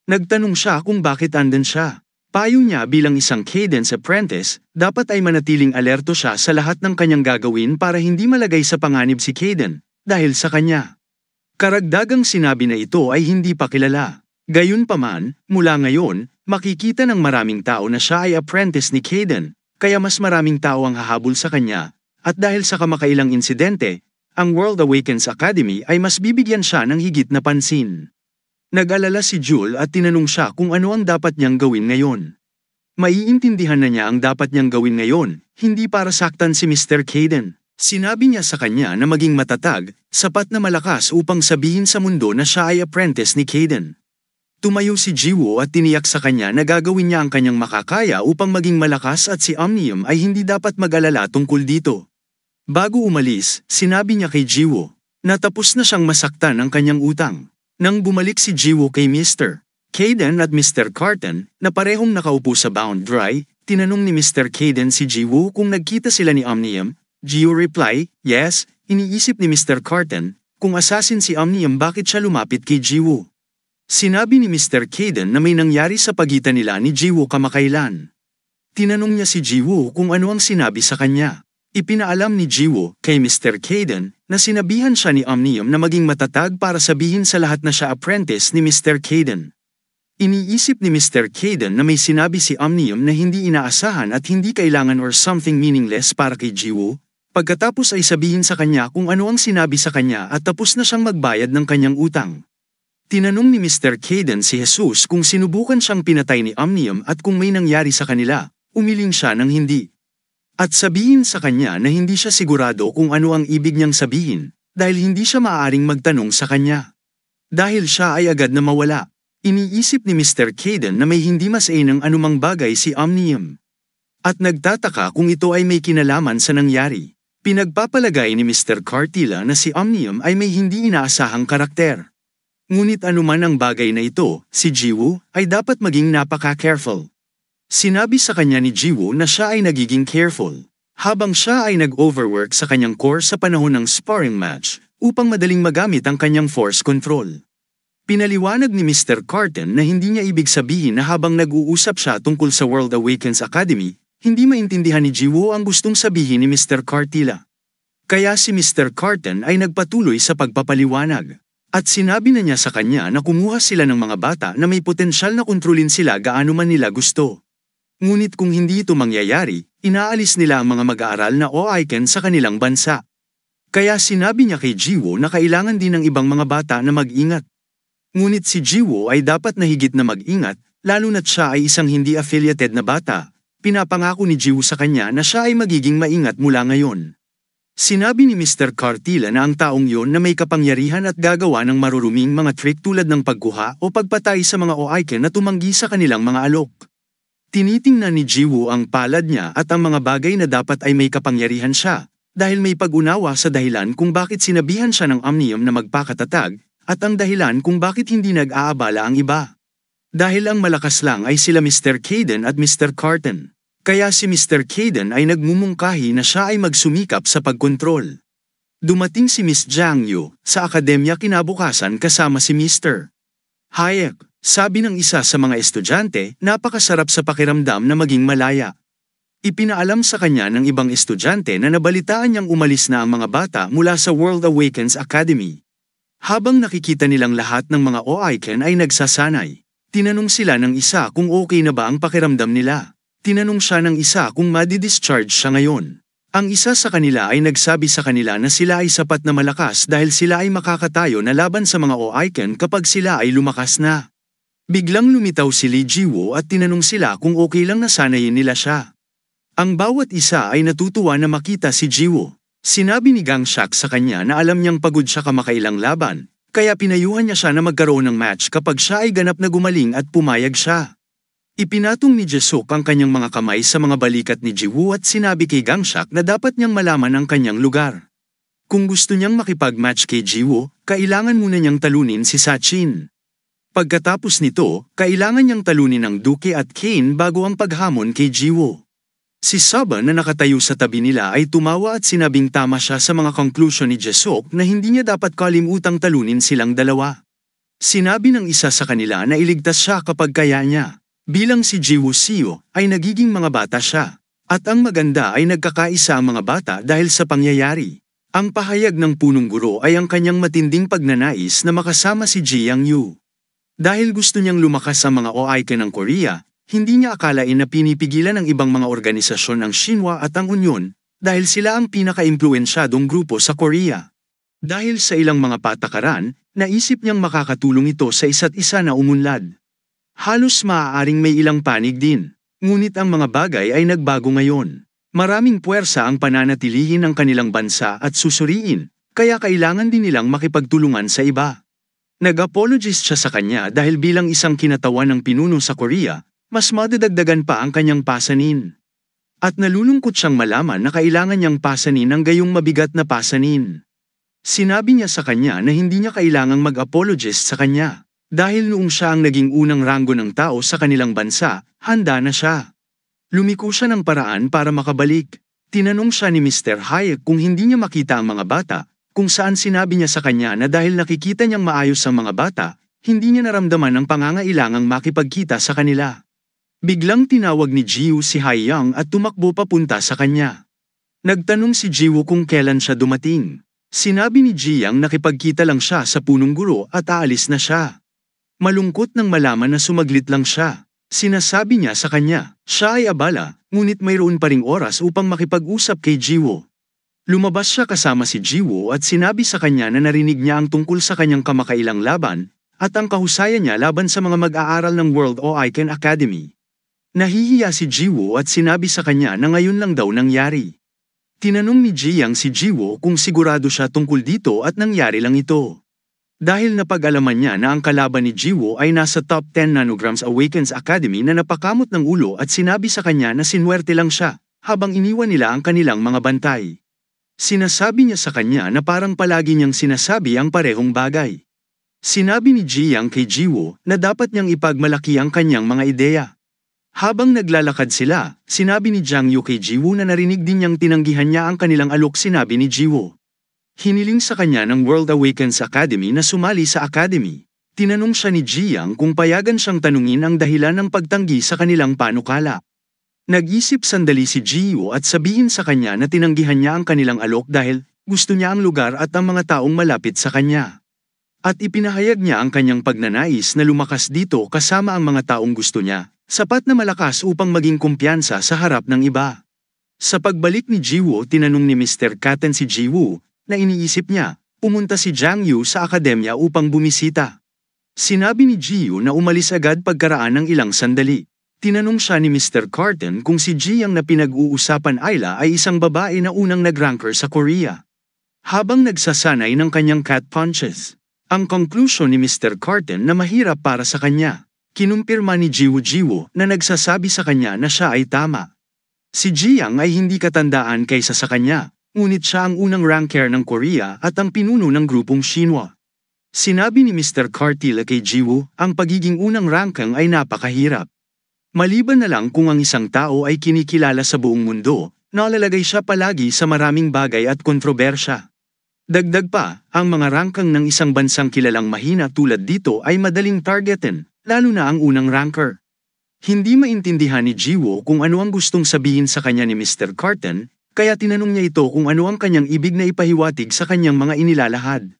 Nagtanong siya kung bakit andun siya. Payo niya bilang isang Cadence apprentice, dapat ay manatiling alerto siya sa lahat ng kanyang gagawin para hindi malagay sa panganib si Caden, dahil sa kanya. Karagdagang sinabi na ito ay hindi pa kilala. Gayunpaman, mula ngayon, makikita ng maraming tao na siya ay apprentice ni Caden, kaya mas maraming tao ang hahabol sa kanya, at dahil sa kamakailang insidente, ang World Awakens Academy ay mas bibigyan siya ng higit na pansin. Nag-alala si Jewel at tinanong siya kung ano ang dapat niyang gawin ngayon. Maiintindihan na niya ang dapat niyang gawin ngayon, hindi para saktan si Mr. Caden. Sinabi niya sa kanya na maging matatag, sapat na malakas upang sabihin sa mundo na siya ay apprentice ni Caden. Tumayo si Jiwoo at tiniyak sa kanya na gagawin niya ang kanyang makakaya upang maging malakas at si Omnium ay hindi dapat mag-alala tungkol dito. Bago umalis, sinabi niya kay Jiwoo na tapos na siyang masaktan ng kanyang utang. Nang bumalik si Jiwoo kay Mr. Caden at Mr. Carton, na parehong nakaupo sa Bound Dry, tinanong ni Mr. Caden si Jiwoo kung nagkita sila ni Omnium. Jiwoo reply, yes. Iniisip ni Mr. Carton, kung assassin si Omnium bakit siya lumapit kay Jiwoo. Sinabi ni Mr. Caden na may nangyari sa pagitan nila ni Jiwoo kamakailan. Tinanong niya si Jiwoo kung ano ang sinabi sa kanya. Ipinaalam ni Jiwoo kay Mr. Caden na sinabihan siya ni Omnium na maging matatag para sabihin sa lahat na siya apprentice ni Mr. Caden. Iniisip ni Mr. Caden na may sinabi si Omnium na hindi inaasahan at hindi kailangan or something meaningless para kay Jiwoo. Pagkatapos ay sabihin sa kanya kung ano ang sinabi sa kanya at tapos na siyang magbayad ng kanyang utang. Tinanong ni Mr. Caden si Jesus kung sinubukan siyang pinatay ni Omnium at kung may nangyari sa kanila, umiling siya ng hindi. At sabihin sa kanya na hindi siya sigurado kung ano ang ibig niyang sabihin, dahil hindi siya maaaring magtanong sa kanya. Dahil siya ay agad na mawala, iniisip ni Mr. Caden na may hindi masainang anumang bagay si Omnium. At nagtataka kung ito ay may kinalaman sa nangyari. Pinagpapalagay ni Mr. Cartilla na si Omnium ay may hindi inaasahang karakter. Ngunit anuman ang bagay na ito, si Jiwoo ay dapat maging napaka-careful. Sinabi sa kanya ni Jiwoo na siya ay nagiging careful, habang siya ay nag-overwork sa kanyang core sa panahon ng sparring match, upang madaling magamit ang kanyang force control. Pinaliwanag ni Mr. Carton na hindi niya ibig sabihin na habang nag-uusap siya tungkol sa World Awakens Academy, hindi maintindihan ni Jiwoo ang gustong sabihin ni Mr. Cartilla. Kaya si Mr. Carton ay nagpatuloy sa pagpapaliwanag. At sinabi na niya sa kanya na kumuha sila ng mga bata na may potensyal na kontrolin sila gaano man nila gusto. Ngunit kung hindi ito mangyayari, inaalis nila ang mga mag-aaral na O-Icon sa kanilang bansa. Kaya sinabi niya kay Jiwoo na kailangan din ng ibang mga bata na mag-ingat. Ngunit si Jiwoo ay dapat na higit na mag-ingat, lalo na't siya ay isang hindi affiliated na bata. Pinapangako ni Jiwoo sa kanya na siya ay magiging maingat mula ngayon. Sinabi ni Mr. Cartilla na ang taong yon na may kapangyarihan at gagawa ng maruruming mga trick tulad ng pagkuha o pagpatay sa mga O-Icon na tumanggi sa kanilang mga alok. Tinitingnan ni Jiwoo ang palad niya at ang mga bagay na dapat ay may kapangyarihan siya, dahil may pag-unawa sa dahilan kung bakit sinabihan siya ng Omnium na magpakatatag, at ang dahilan kung bakit hindi nag-aabala ang iba. Dahil ang malakas lang ay sila Mr. Caden at Mr. Carton. Kaya si Mr. Caden ay nagmumungkahi na siya ay magsumikap sa pagkontrol. Dumating si Miss Jiang Yu sa akademya kinabukasan kasama si Mr. Hayek. Sabi ng isa sa mga estudyante, napakasarap sa pakiramdam na maging malaya. Ipinaalam sa kanya ng ibang estudyante na nabalitaan niyang umalis na ang mga bata mula sa World Awakens Academy. Habang nakikita nilang lahat ng mga O-Icon ay nagsasanay, tinanong sila ng isa kung okay na ba ang pakiramdam nila. Tinanong siya ng isa kung madi-discharge siya ngayon. Ang isa sa kanila ay nagsabi sa kanila na sila ay sapat na malakas dahil sila ay makakatayo na laban sa mga O-Icon kapag sila ay lumakas na. Biglang lumitaw si Lee Jiwoo at tinanong sila kung okay lang na sanayin nila siya. Ang bawat isa ay natutuwa na makita si Jiwoo. Sinabi ni Gang Shak sa kanya na alam niyang pagod siya kamakailang laban, kaya pinayuhan niya siya na magkaroon ng match kapag siya ay ganap na gumaling at pumayag siya. Ipinatong ni Jesuk ang kanyang mga kamay sa mga balikat ni Jiwoo at sinabi kay Gang Shak na dapat niyang malaman ang kanyang lugar. Kung gusto niyang makipag-match kay Jiwoo, kailangan muna niyang talunin si Sachin. Pagkatapos nito, kailangan niyang talunin ang Duke at Kane bago ang paghamon kay Jiwoo. Si Saba na nakatayo sa tabi nila ay tumawa at sinabing tama siya sa mga conclusion ni Jesuk na hindi niya dapat kalimutang talunin silang dalawa. Sinabi ng isa sa kanila na iligtas siya kapag kaya niya. Bilang si Jiwoo Seo ay nagiging mga bata siya. At ang maganda ay nagkakaisa ang mga bata dahil sa pangyayari. Ang pahayag ng punong guro ay ang kanyang matinding pagnanais na makasama si Jiang Yu. Dahil gusto niyang lumakas sa mga O-Icon ng Korea, hindi niya akalain na pinipigilan ng ibang mga organisasyon ang Shinhwa at ang Union dahil sila ang pinaka-impluensyadong grupo sa Korea. Dahil sa ilang mga patakaran, naisip niyang makakatulong ito sa isa't isa na umunlad. Halos maaaring may ilang panig din, ngunit ang mga bagay ay nagbago ngayon. Maraming puwersa ang pananatilihin ng kanilang bansa at susuriin, kaya kailangan din nilang makipagtulungan sa iba. Nag-apologize siya sa kanya dahil bilang isang kinatawan ng pinuno sa Korea, mas madadagdagan pa ang kanyang pasanin. At nalulungkot siyang malaman na kailangan niyang pasanin ang gayong mabigat na pasanin. Sinabi niya sa kanya na hindi niya kailangang mag-apologize sa kanya. Dahil noong siya ang naging unang ranggo ng tao sa kanilang bansa, handa na siya. Lumiko siya ng paraan para makabalik. Tinanong siya ni Mr. Hayek kung hindi niya makita ang mga bata, kung saan sinabi niya sa kanya na dahil nakikita niyang maayos ang mga bata, hindi niya naramdaman ang pangangailangang makipagkita sa kanila. Biglang tinawag ni Jiwoo si Hae-young at tumakbo papunta sa kanya. Nagtanong si Jiwoo kung kailan siya dumating. Sinabi ni Ji-young nakipagkita lang siya sa punong guro at aalis na siya. Malungkot nang malaman na sumaglit lang siya. Sinasabi niya sa kanya, siya ay abala, ngunit mayroon pa ring oras upang makipag-usap kay Jiwoo. Lumabas siya kasama si Jiwoo at sinabi sa kanya na narinig niya ang tungkol sa kanyang kamakailang laban, at ang kahusayan niya laban sa mga mag-aaral ng World Icon Academy. Nahihiya si Jiwoo at sinabi sa kanya na ngayon lang daw nangyari. Tinanong ni Ji-young si Jiwoo kung sigurado siya tungkol dito at nangyari lang ito. Dahil napag-alaman niya na ang kalaban ni Jiwoo ay nasa top 10 nanograms Awakens Academy na napakamot ng ulo at sinabi sa kanya na sinwerte lang siya, habang iniwan nila ang kanilang mga bantay. Sinasabi niya sa kanya na parang palagi niyang sinasabi ang parehong bagay. Sinabi ni Ji-young kay Jiwoo na dapat niyang ipagmalaki ang kanyang mga ideya. Habang naglalakad sila, sinabi ni Jang-yu kay Jiwoo na narinig din niyang tinanggihan niya ang kanilang alok. Sinabi ni Jiwoo. Hiniling sa kanya ng World Awakens Academy na sumali sa academy. Tinanong siya ni Ji-young kung payagan siyang tanungin ang dahilan ng pagtanggi sa kanilang panukala. Nag-isip sandali si Jiwoo at sabihin sa kanya na tinanggihan niya ang kanilang alok dahil gusto niya ang lugar at ang mga taong malapit sa kanya. At ipinahayag niya ang kanyang pagnanais na lumakas dito kasama ang mga taong gusto niya, sapat na malakas upang maging kumpiyansa sa harap ng iba. Sa pagbalik ni Jiwoo, tinanong ni Mr. Katen si Jiwoo, na iniisip niya, pumunta si Jang-yu sa akademya upang bumisita. Sinabi ni Jiwoo na umalis agad pagkaraan ng ilang sandali. Tinanong siya ni Mr. Carton kung si Ji-young na pinag-uusapan Ayla ay isang babae na unang nag-ranker sa Korea. Habang nagsasanay ng kanyang cat punches, ang conclusion ni Mr. Carton na mahirap para sa kanya. Kinumpirma ni Jiwoo na nagsasabi sa kanya na siya ay tama. Si Ji-young ay hindi katandaan kaysa sa kanya. Ngunit siya ang unang ranker ng Korea at ang pinuno ng grupong Shinhwa. Sinabi ni Mr. Cartila kay Jiwoo, ang pagiging unang rankang ay napakahirap. Maliban na lang kung ang isang tao ay kinikilala sa buong mundo, nalalagay siya palagi sa maraming bagay at kontrobersya. Dagdag pa, ang mga rankang ng isang bansang kilalang mahina tulad dito ay madaling targetin, lalo na ang unang ranker. Hindi maintindihan ni Jiwoo kung ano ang gustong sabihin sa kanya ni Mr. Carton, kaya tinanong niya ito kung ano ang kanyang ibig na ipahiwatig sa kanyang mga inilalahad.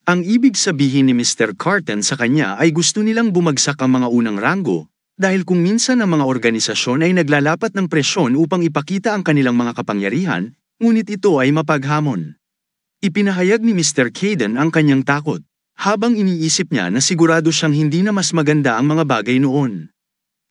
Ang ibig sabihin ni Mr. Carton sa kanya ay gusto nilang bumagsak ang mga unang ranggo, dahil kung minsan ang mga organisasyon ay naglalapat ng presyon upang ipakita ang kanilang mga kapangyarihan, ngunit ito ay mapaghamon. Ipinahayag ni Mr. Kaden ang kanyang takot, habang iniisip niya na sigurado siyang hindi na mas maganda ang mga bagay noon.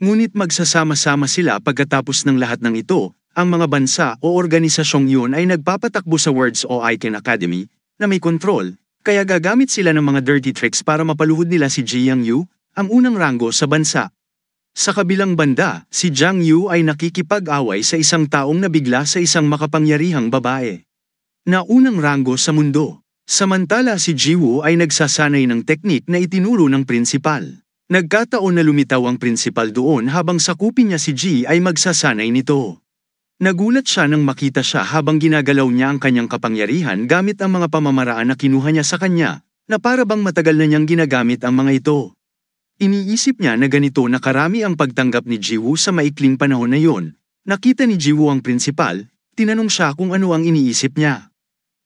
Ngunit magsasama-sama sila pagkatapos ng lahat ng ito. Ang mga bansa o organisasyong iyon ay nagpapatakbo sa Words o Icon Academy na may kontrol, kaya gagamit sila ng mga dirty tricks para mapaluhod nila si Jiang-yu, ang unang ranggo sa bansa. Sa kabilang banda, si Jang-yu ay nakikipag-away sa isang taong nabigla sa isang makapangyarihang babae na unang ranggo sa mundo. Samantala si Jiwoo ay nagsasanay ng teknik na itinuro ng prinsipal. Nagkataon na lumitaw ang prinsipal doon habang sakupin niya si Ji ay magsasanay nito. Nagulat siya nang makita siya habang ginagalaw niya ang kanyang kapangyarihan gamit ang mga pamamaraan na kinuha niya sa kanya, na para bang matagal na niyang ginagamit ang mga ito. Iniisip niya na ganito na karami ang pagtanggap ni Jiwoo sa maikling panahon na yon. Nakita ni Jiwoo ang prinsipal, tinanong siya kung ano ang iniisip niya.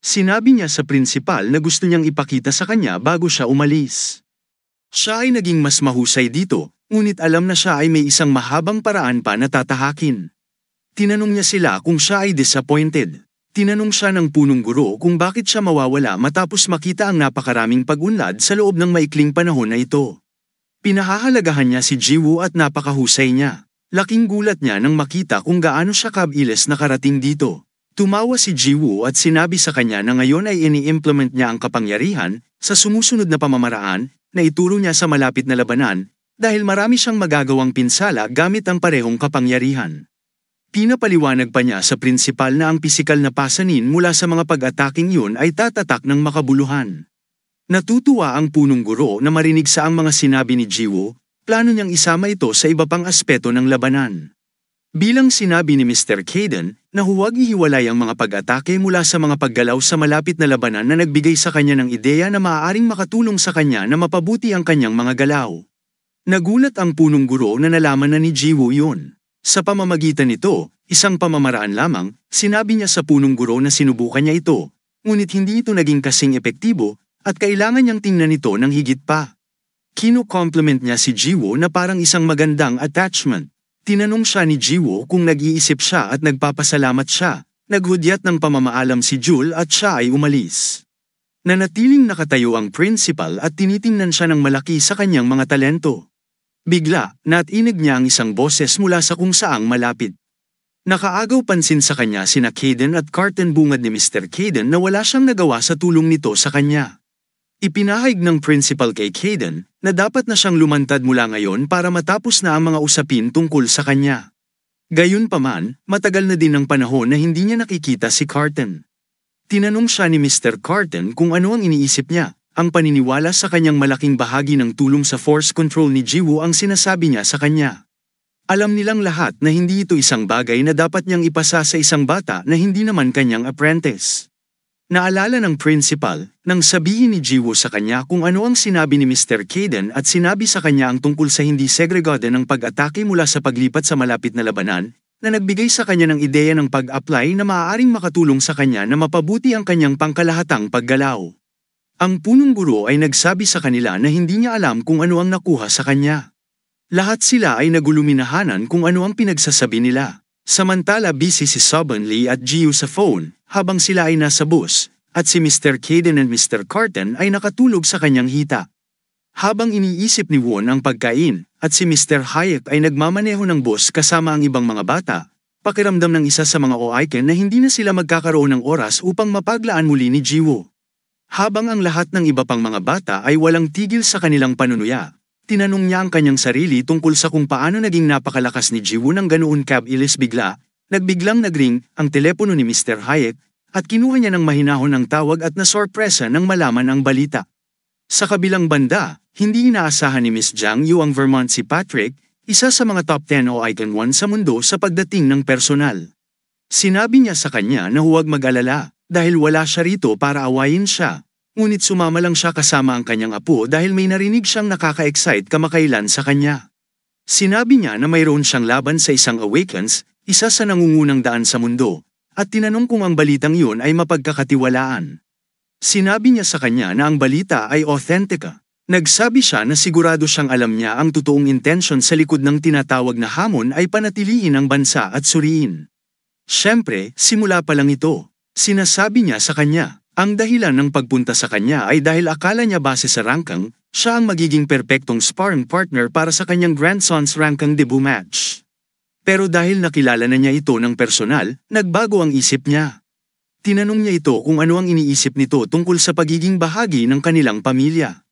Sinabi niya sa prinsipal na gusto niyang ipakita sa kanya bago siya umalis. Siya ay naging mas mahusay dito, ngunit alam na siya ay may isang mahabang paraan pa na tatahakin. Tinanong niya sila kung siya ay disappointed. Tinanong siya ng punong guro kung bakit siya mawawala matapos makita ang napakaraming pag-unlad sa loob ng maikling panahon na ito. Pinahahalagahan niya si Jiwoo at napakahusay niya. Laking gulat niya nang makita kung gaano siya kabilis nakarating dito. Tumawa si Jiwoo at sinabi sa kanya na ngayon ay ini-implement niya ang kapangyarihan sa sumusunod na pamamaraan na ituro niya sa malapit na labanan dahil marami siyang magagawang pinsala gamit ang parehong kapangyarihan. Pinapaliwanag pa niya sa prinsipal na ang pisikal na pasanin mula sa mga pag-ataking yun ay tatatak ng makabuluhan. Natutuwa ang punong guro na marinig sa ang mga sinabi ni Jiwoo, plano niyang isama ito sa iba pang aspeto ng labanan. Bilang sinabi ni Mr. Caden na huwag ihiwalay ang mga pag-atake mula sa mga paggalaw sa malapit na labanan na nagbigay sa kanya ng ideya na maaaring makatulong sa kanya na mapabuti ang kanyang mga galaw. Nagulat ang punong guro na nalaman na ni Jiwoo yun. Sa pamamagitan nito, isang pamamaraan lamang, sinabi niya sa punong guro na sinubukan niya ito, ngunit hindi ito naging kasing epektibo at kailangan niyang tingnan ito ng higit pa. Kino-compliment niya si Jiwoo na parang isang magandang attachment. Tinanong siya ni Jiwoo kung nag-iisip siya at nagpapasalamat siya. Naghudyat ng pamamaalam si Jul at siya ay umalis. Nanatiling nakatayo ang principal at tinitingnan siya ng malaki sa kanyang mga talento. Bigla, natinig niya ang isang boses mula sa kung saang malapit. Nakaagaw pansin sa kanya sina Caden at Carton bungad ni Mr. Caden na wala siyang nagawa sa tulong nito sa kanya. Ipinahayag ng principal kay Caden na dapat na siyang lumantad mula ngayon para matapos na ang mga usapin tungkol sa kanya. Gayunpaman, matagal na din ang panahon na hindi niya nakikita si Carton. Tinanong siya ni Mr. Carton kung ano ang iniisip niya. Ang paniniwala sa kanyang malaking bahagi ng tulong sa force control ni Jiwoo ang sinasabi niya sa kanya. Alam nilang lahat na hindi ito isang bagay na dapat niyang ipasa sa isang bata na hindi naman kanyang apprentice. Naalala ng principal nang sabihin ni Jiwoo sa kanya kung ano ang sinabi ni Mr. Caden at sinabi sa kanya ang tungkol sa hindi segregado ng pag-atake mula sa paglipat sa malapit na labanan, na nagbigay sa kanya ng ideya ng pag-apply na maaaring makatulong sa kanya na mapabuti ang kanyang pangkalahatang paggalaw. Ang punong guro ay nagsabi sa kanila na hindi niya alam kung ano ang nakuha sa kanya. Lahat sila ay naguluminahanan kung ano ang pinagsasabi nila. Samantala busy si Subon Lee at Jiwoo sa phone, habang sila ay nasa bus, at si Mr. Caden and Mr. Carton ay nakatulog sa kanyang hita. Habang iniisip ni Won ang pagkain, at si Mr. Hayek ay nagmamaneho ng bus kasama ang ibang mga bata, pakiramdam ng isa sa mga oiken na hindi na sila magkakaroon ng oras upang mapaglaan muli ni Jiwoo. Habang ang lahat ng iba pang mga bata ay walang tigil sa kanilang panunuya, tinanong niya ang kanyang sarili tungkol sa kung paano naging napakalakas ni Jiwoo ng ganoon kabilis bigla. Nagbiglang nagring ang telepono ni Mr. Hayek at kinuha niya ng mahinahon ang tawag at nasorpresa nang malaman ang balita. Sa kabilang banda, hindi inaasahan ni Miss Jang Yu ang Vermont si Patrick, isa sa mga top 10 o icon 1 sa mundo sa pagdating ng personal. Sinabi niya sa kanya na huwag mag-alala dahil wala siya rito para awayin siya, ngunit sumama lang siya kasama ang kanyang apo dahil may narinig siyang nakaka-excite kamakailan sa kanya. Sinabi niya na mayroon siyang laban sa isang Awakens, isa sa nangungunang daan sa mundo, at tinanong kung ang balitang yun ay mapagkakatiwalaan. Sinabi niya sa kanya na ang balita ay authentica. Nagsabi siya na sigurado siyang alam niya ang totoong intensyon sa likod ng tinatawag na hamon ay panatilihin ang bansa at suriin. Siyempre, simula pa lang ito. Sinasabi niya sa kanya, ang dahilan ng pagpunta sa kanya ay dahil akala niya base sa rangkang, siya ang magiging perpektong sparring partner para sa kanyang grandson's rangkang debut match. Pero dahil nakilala na niya ito ng personal, nagbago ang isip niya. Tinanong niya ito kung ano ang iniisip nito tungkol sa pagiging bahagi ng kanilang pamilya.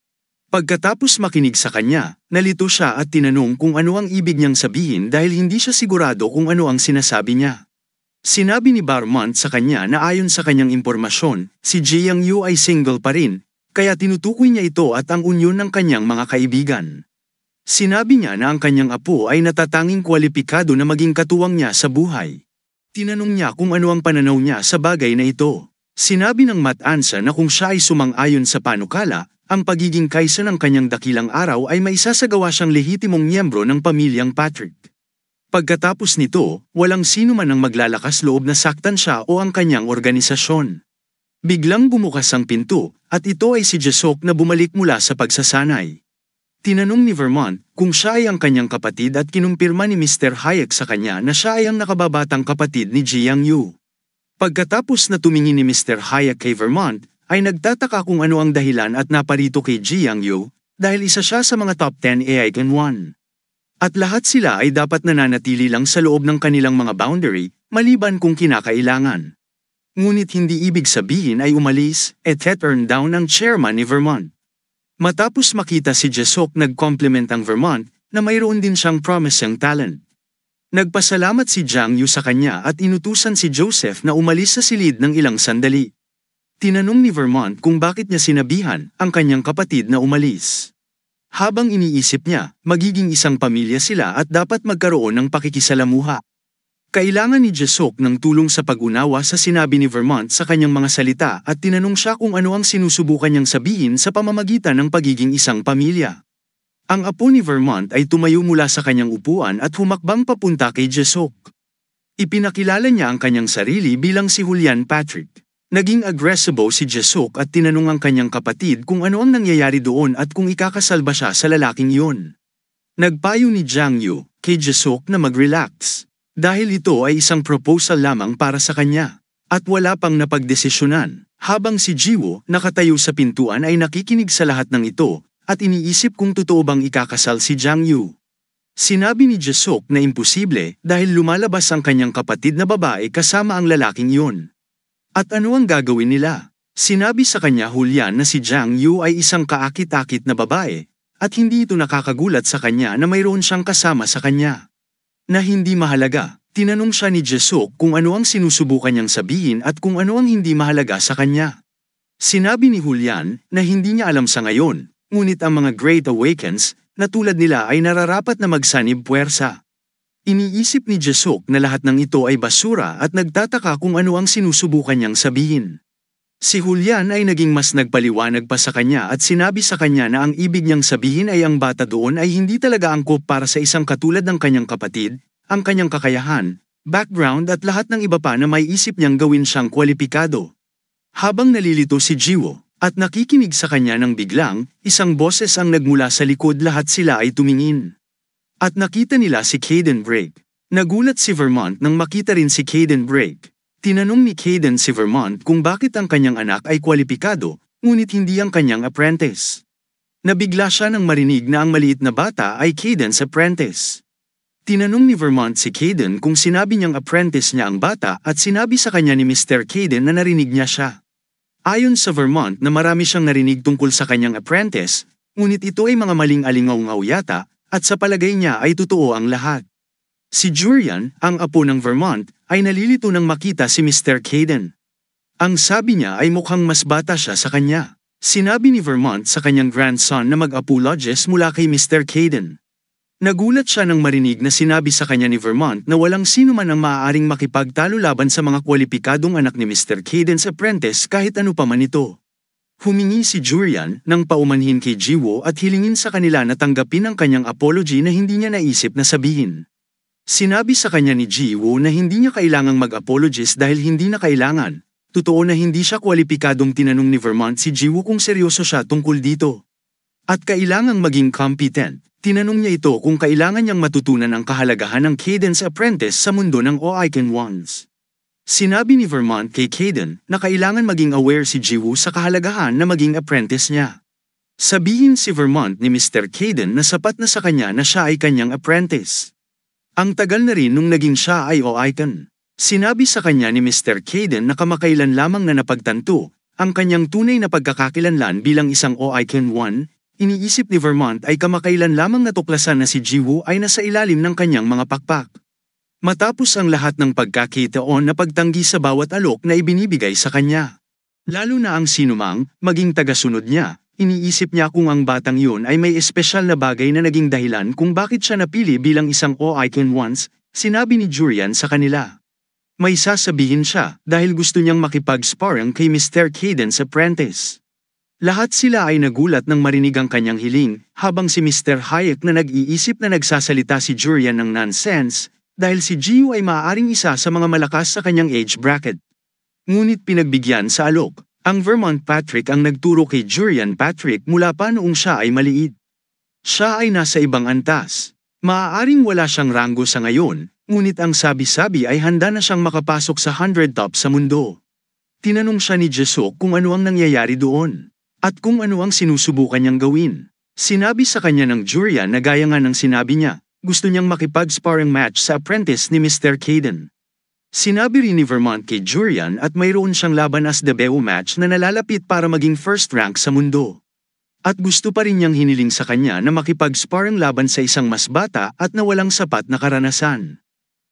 Pagkatapos makinig sa kanya, nalito siya at tinanong kung ano ang ibig niyang sabihin dahil hindi siya sigurado kung ano ang sinasabi niya. Sinabi ni Vermont sa kanya na ayon sa kanyang impormasyon, si Jiang Yu ay single pa rin, kaya tinutukoy niya ito at ang unyon ng kanyang mga kaibigan. Sinabi niya na ang kanyang apo ay natatanging kwalipikado na maging katuwang niya sa buhay. Tinanong niya kung ano ang pananaw niya sa bagay na ito. Sinabi ng Mat-ansa na kung siya ay sumang-ayon sa panukala, ang pagiging kaisa ng kanyang dakilang araw ay maisasagawa siyang lehitimong miyembro ng pamilyang Patrick. Pagkatapos nito, walang sino man ang maglalakas loob na saktan siya o ang kanyang organisasyon. Biglang bumukas ang pinto, at ito ay si Jesok na bumalik mula sa pagsasanay. Tinanong ni Vermont kung siya ay ang kanyang kapatid at kinumpirma ni Mr. Hayek sa kanya na siya ay ang nakababatang kapatid ni Jiang Yu. Pagkatapos na tumingin ni Mr. Hayek kay Vermont, ay nagtataka kung ano ang dahilan at naparito kay Jiang Yu, dahil isa siya sa mga top 10 Icon 1. At lahat sila ay dapat nananatili lang sa loob ng kanilang mga boundary, maliban kung kinakailangan. Ngunit hindi ibig sabihin ay umalis, turn down ang chairman ni Vermont. Matapos makita si Jesok nag-compliment ang Vermont na mayroon din siyang promising talent. Nagpasalamat si Jiang Yu sa kanya at inutusan si Joseph na umalis sa silid ng ilang sandali. Tinanong ni Vermont kung bakit niya sinabihan ang kanyang kapatid na umalis. Habang iniisip niya, magiging isang pamilya sila at dapat magkaroon ng pakikisalamuha. Kailangan ni Jesok ng tulong sa pag-unawa sa sinabi ni Vermont sa kanyang mga salita at tinanong siya kung ano ang sinusubukan niyang sabihin sa pamamagitan ng pagiging isang pamilya. Ang apo ni Vermont ay tumayo mula sa kanyang upuan at humakbang papunta kay Jesok. Ipinakilala niya ang kanyang sarili bilang si Julian Patrick. Naging agresibo si Jesok at tinanong ang kanyang kapatid kung ano ang nangyayari doon at kung ikakasal ba siya sa lalaking iyon. Nagpayo ni Jiang Yu kay Jesok na mag-relax. Dahil ito ay isang proposal lamang para sa kanya, at wala pang napagdesisyonan, habang si Jiwo nakatayo sa pintuan ay nakikinig sa lahat ng ito, at iniisip kung totoo bang ikakasal si Jiang Yu. Sinabi ni Jesok na imposible dahil lumalabas ang kanyang kapatid na babae kasama ang lalaking iyon. At ano ang gagawin nila? Sinabi sa kanya Julian na si Jiang Yu ay isang kaakit-akit na babae, at hindi ito nakakagulat sa kanya na mayroon siyang kasama sa kanya. Na hindi mahalaga, tinanong siya ni Jesok kung ano ang sinusubukan niyang sabihin at kung ano ang hindi mahalaga sa kanya. Sinabi ni Julian na hindi niya alam sa ngayon, ngunit ang mga Great Awakens na tulad nila ay nararapat na magsanib puwersa. Iniisip ni Jesok na lahat ng ito ay basura at nagtataka kung ano ang sinusubukan niyang sabihin. Si Julian ay naging mas nagpaliwanag pa sa kanya at sinabi sa kanya na ang ibig niyang sabihin ay ang bata doon ay hindi talaga angkop para sa isang katulad ng kanyang kapatid, ang kanyang kakayahan, background at lahat ng iba pa na may isip niyang gawin siyang kwalipikado. Habang nalilito si Jiwo at nakikinig sa kanya nang biglang, isang boses ang nagmula sa likod, lahat sila ay tumingin. At nakita nila si Caden Brake. Nagulat si Vermont nang makita rin si Caden Brake. Tinanong ni Caden si Vermont kung bakit ang kanyang anak ay kwalipikado, ngunit hindi ang kanyang apprentice. Nabigla siya nang marinig na ang maliit na bata ay Caden's apprentice. Tinanong ni Vermont si Caden kung sinabi niyang apprentice niya ang bata at sinabi sa kanya ni Mr. Caden na narinig niya siya. Ayon sa Vermont na marami siyang narinig tungkol sa kanyang apprentice, ngunit ito ay mga maling alingaw-ngaw yata, at sa palagay niya ay totoo ang lahat. Si Julian, ang apo ng Vermont, ay nalilito nang makita si Mr. Caden. Ang sabi niya ay mukhang mas bata siya sa kanya. Sinabi ni Vermont sa kanyang grandson na mag-apologize mula kay Mr. Caden. Nagulat siya nang marinig na sinabi sa kanya ni Vermont na walang sino man ang maaaring makipagtalo laban sa mga kwalipikadong anak ni Mr. Caden's apprentice kahit ano pa man ito. Humingi si Julian ng paumanhin kay Jiwo at hilingin sa kanila na tanggapin ang kanyang apology na hindi niya naisip na sabihin. Sinabi sa kanya ni Jiwo na hindi niya kailangang mag-apologize dahil hindi na kailangan. Totoo na hindi siya kwalipikadong. Tinanong ni Vermont si Jiwo kung seryoso siya tungkol dito. At kailangang maging competent. Tinanong niya ito kung kailangan niyang matutunan ang kahalagahan ng Caden's apprentice sa mundo ng Oiken Ones. Sinabi ni Vermont kay Caden na kailangan maging aware si Jiwo sa kahalagahan na maging apprentice niya. Sabihin si Vermont ni Mr. Caden na sapat na sa kanya na siya ay kanyang apprentice. Ang tagal na rin nung naging siya ay Oiken. Sinabi sa kanya ni Mr. Caden na kamakailan lamang na napagtanto ang kanyang tunay na pagkakakilanlan bilang isang Oiken One. Iniisip ni Vermont ay kamakailan lamang natuklasan na si Jiwo ay nasa ilalim ng kanyang mga pakpak. Matapos ang lahat ng pagkakitaon na pagtanggi sa bawat alok na ibinibigay sa kanya. Lalo na ang sinumang, maging tagasunod niya, iniisip niya kung ang batang yun ay may espesyal na bagay na naging dahilan kung bakit siya napili bilang isang Oiken Ones, sinabi ni Julian sa kanila. May sasabihin siya dahil gusto niyang makipag-sparring kay Mr. Caden's apprentice. Lahat sila ay nagulat nang marinig ang kanyang hiling, habang si Mr. Hayek na nag-iisip na nagsasalita si Julian ng nonsense, dahil si Jiwo ay maaaring isa sa mga malakas sa kanyang age bracket. Ngunit pinagbigyan sa alok, ang Vermont Patrick ang nagturo kay Julian Patrick mula pa noong siya ay maliit. Siya ay nasa ibang antas. Maaaring wala siyang ranggo sa ngayon, ngunit ang sabi-sabi ay handa na siyang makapasok sa 100 top sa mundo. Tinanong siya ni Jesok kung ano ang nangyayari doon, at kung ano ang sinusubukan niyang gawin. Sinabi sa kanya ng Julian na gaya nga ng sinabi niya, gusto niyang makipag-sparring match sa apprentice ni Mr. Caden. Sinabi rin ni Vermont kay Julian at mayroon siyang laban as debut match na nalalapit para maging first rank sa mundo. At gusto pa rin niyang hiniling sa kanya na makipag-sparring laban sa isang mas bata at na walang sapat na karanasan.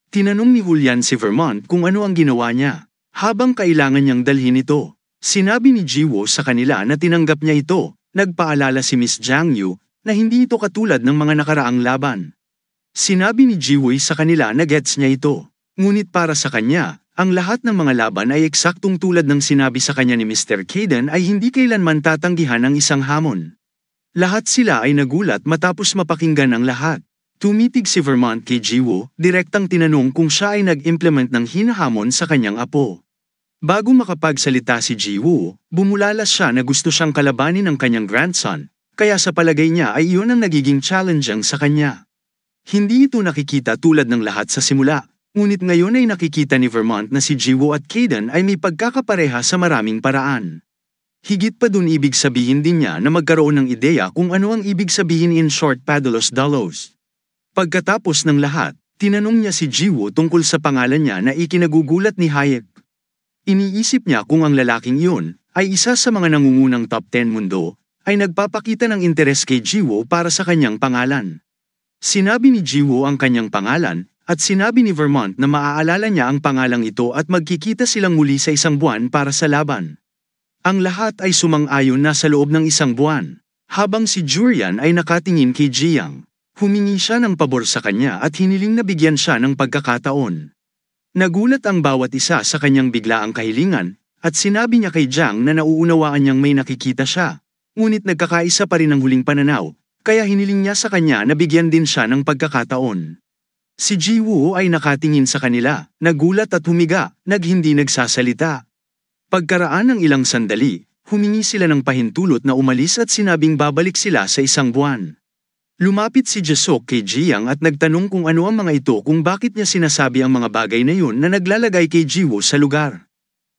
Tinanong ni Julian si Vermont kung ano ang ginawa niya, habang kailangan niyang dalhin ito. Sinabi ni Jiwo sa kanila na tinanggap niya ito, nagpaalala si Miss Jiang Yu na hindi ito katulad ng mga nakaraang laban. Sinabi ni Jiwo sa kanila na gets niya ito. Ngunit para sa kanya, ang lahat ng mga laban ay eksaktong tulad ng sinabi sa kanya ni Mr. Caden ay hindi kailanman tatanggihan ang isang hamon. Lahat sila ay nagulat matapos mapakinggan ang lahat. Tumitig si Vermont kay Jiwoo, direktang tinanong kung siya ay nag-implement ng hinahamon sa kanyang apo. Bago makapagsalita si Jiwoo, bumulalas siya na gusto siyang kalabanin ng kanyang grandson, kaya sa palagay niya ay iyon ang nagiging challenging sa kanya. Hindi ito nakikita tulad ng lahat sa simula, ngunit ngayon ay nakikita ni Vermont na si Jiwoo at Caden ay may pagkakapareha sa maraming paraan. Higit pa dun ibig sabihin din niya na magkaroon ng ideya kung ano ang ibig sabihin in short Padalos Dalos. Pagkatapos ng lahat, tinanong niya si Jiwoo tungkol sa pangalan niya na ikinagugulat ni Hayek. Iniisip niya kung ang lalaking iyon ay isa sa mga nangungunang top 10 mundo, ay nagpapakita ng interes kay Jiwoo para sa kanyang pangalan. Sinabi ni Jiwoo ang kanyang pangalan, at sinabi ni Vermont na maaalala niya ang pangalang ito at magkikita silang muli sa isang buwan para sa laban. Ang lahat ay sumang-ayon na sa loob ng isang buwan, habang si Jurian ay nakatingin kay Jiang. Humingi siya ng pabor sa kanya at hiniling na bigyan siya ng pagkakataon. Nagulat ang bawat isa sa kanyang biglaang kahilingan, at sinabi niya kay Jiang na nauunawaan niyang may nakikita siya, ngunit nagkakaisa pa rin ang huling pananaw, kaya hiniling niya sa kanya na bigyan din siya ng pagkakataon. Si Jiwoo ay nakatingin sa kanila, nagulat at humiga, hindi nagsasalita. Pagkaraan ng ilang sandali, humingi sila ng pahintulot na umalis at sinabing babalik sila sa isang buwan. Lumapit si Jesok kay Jiang at nagtanong kung ano ang mga ito kung bakit niya sinasabi ang mga bagay na yun na naglalagay kay Jiwoo sa lugar.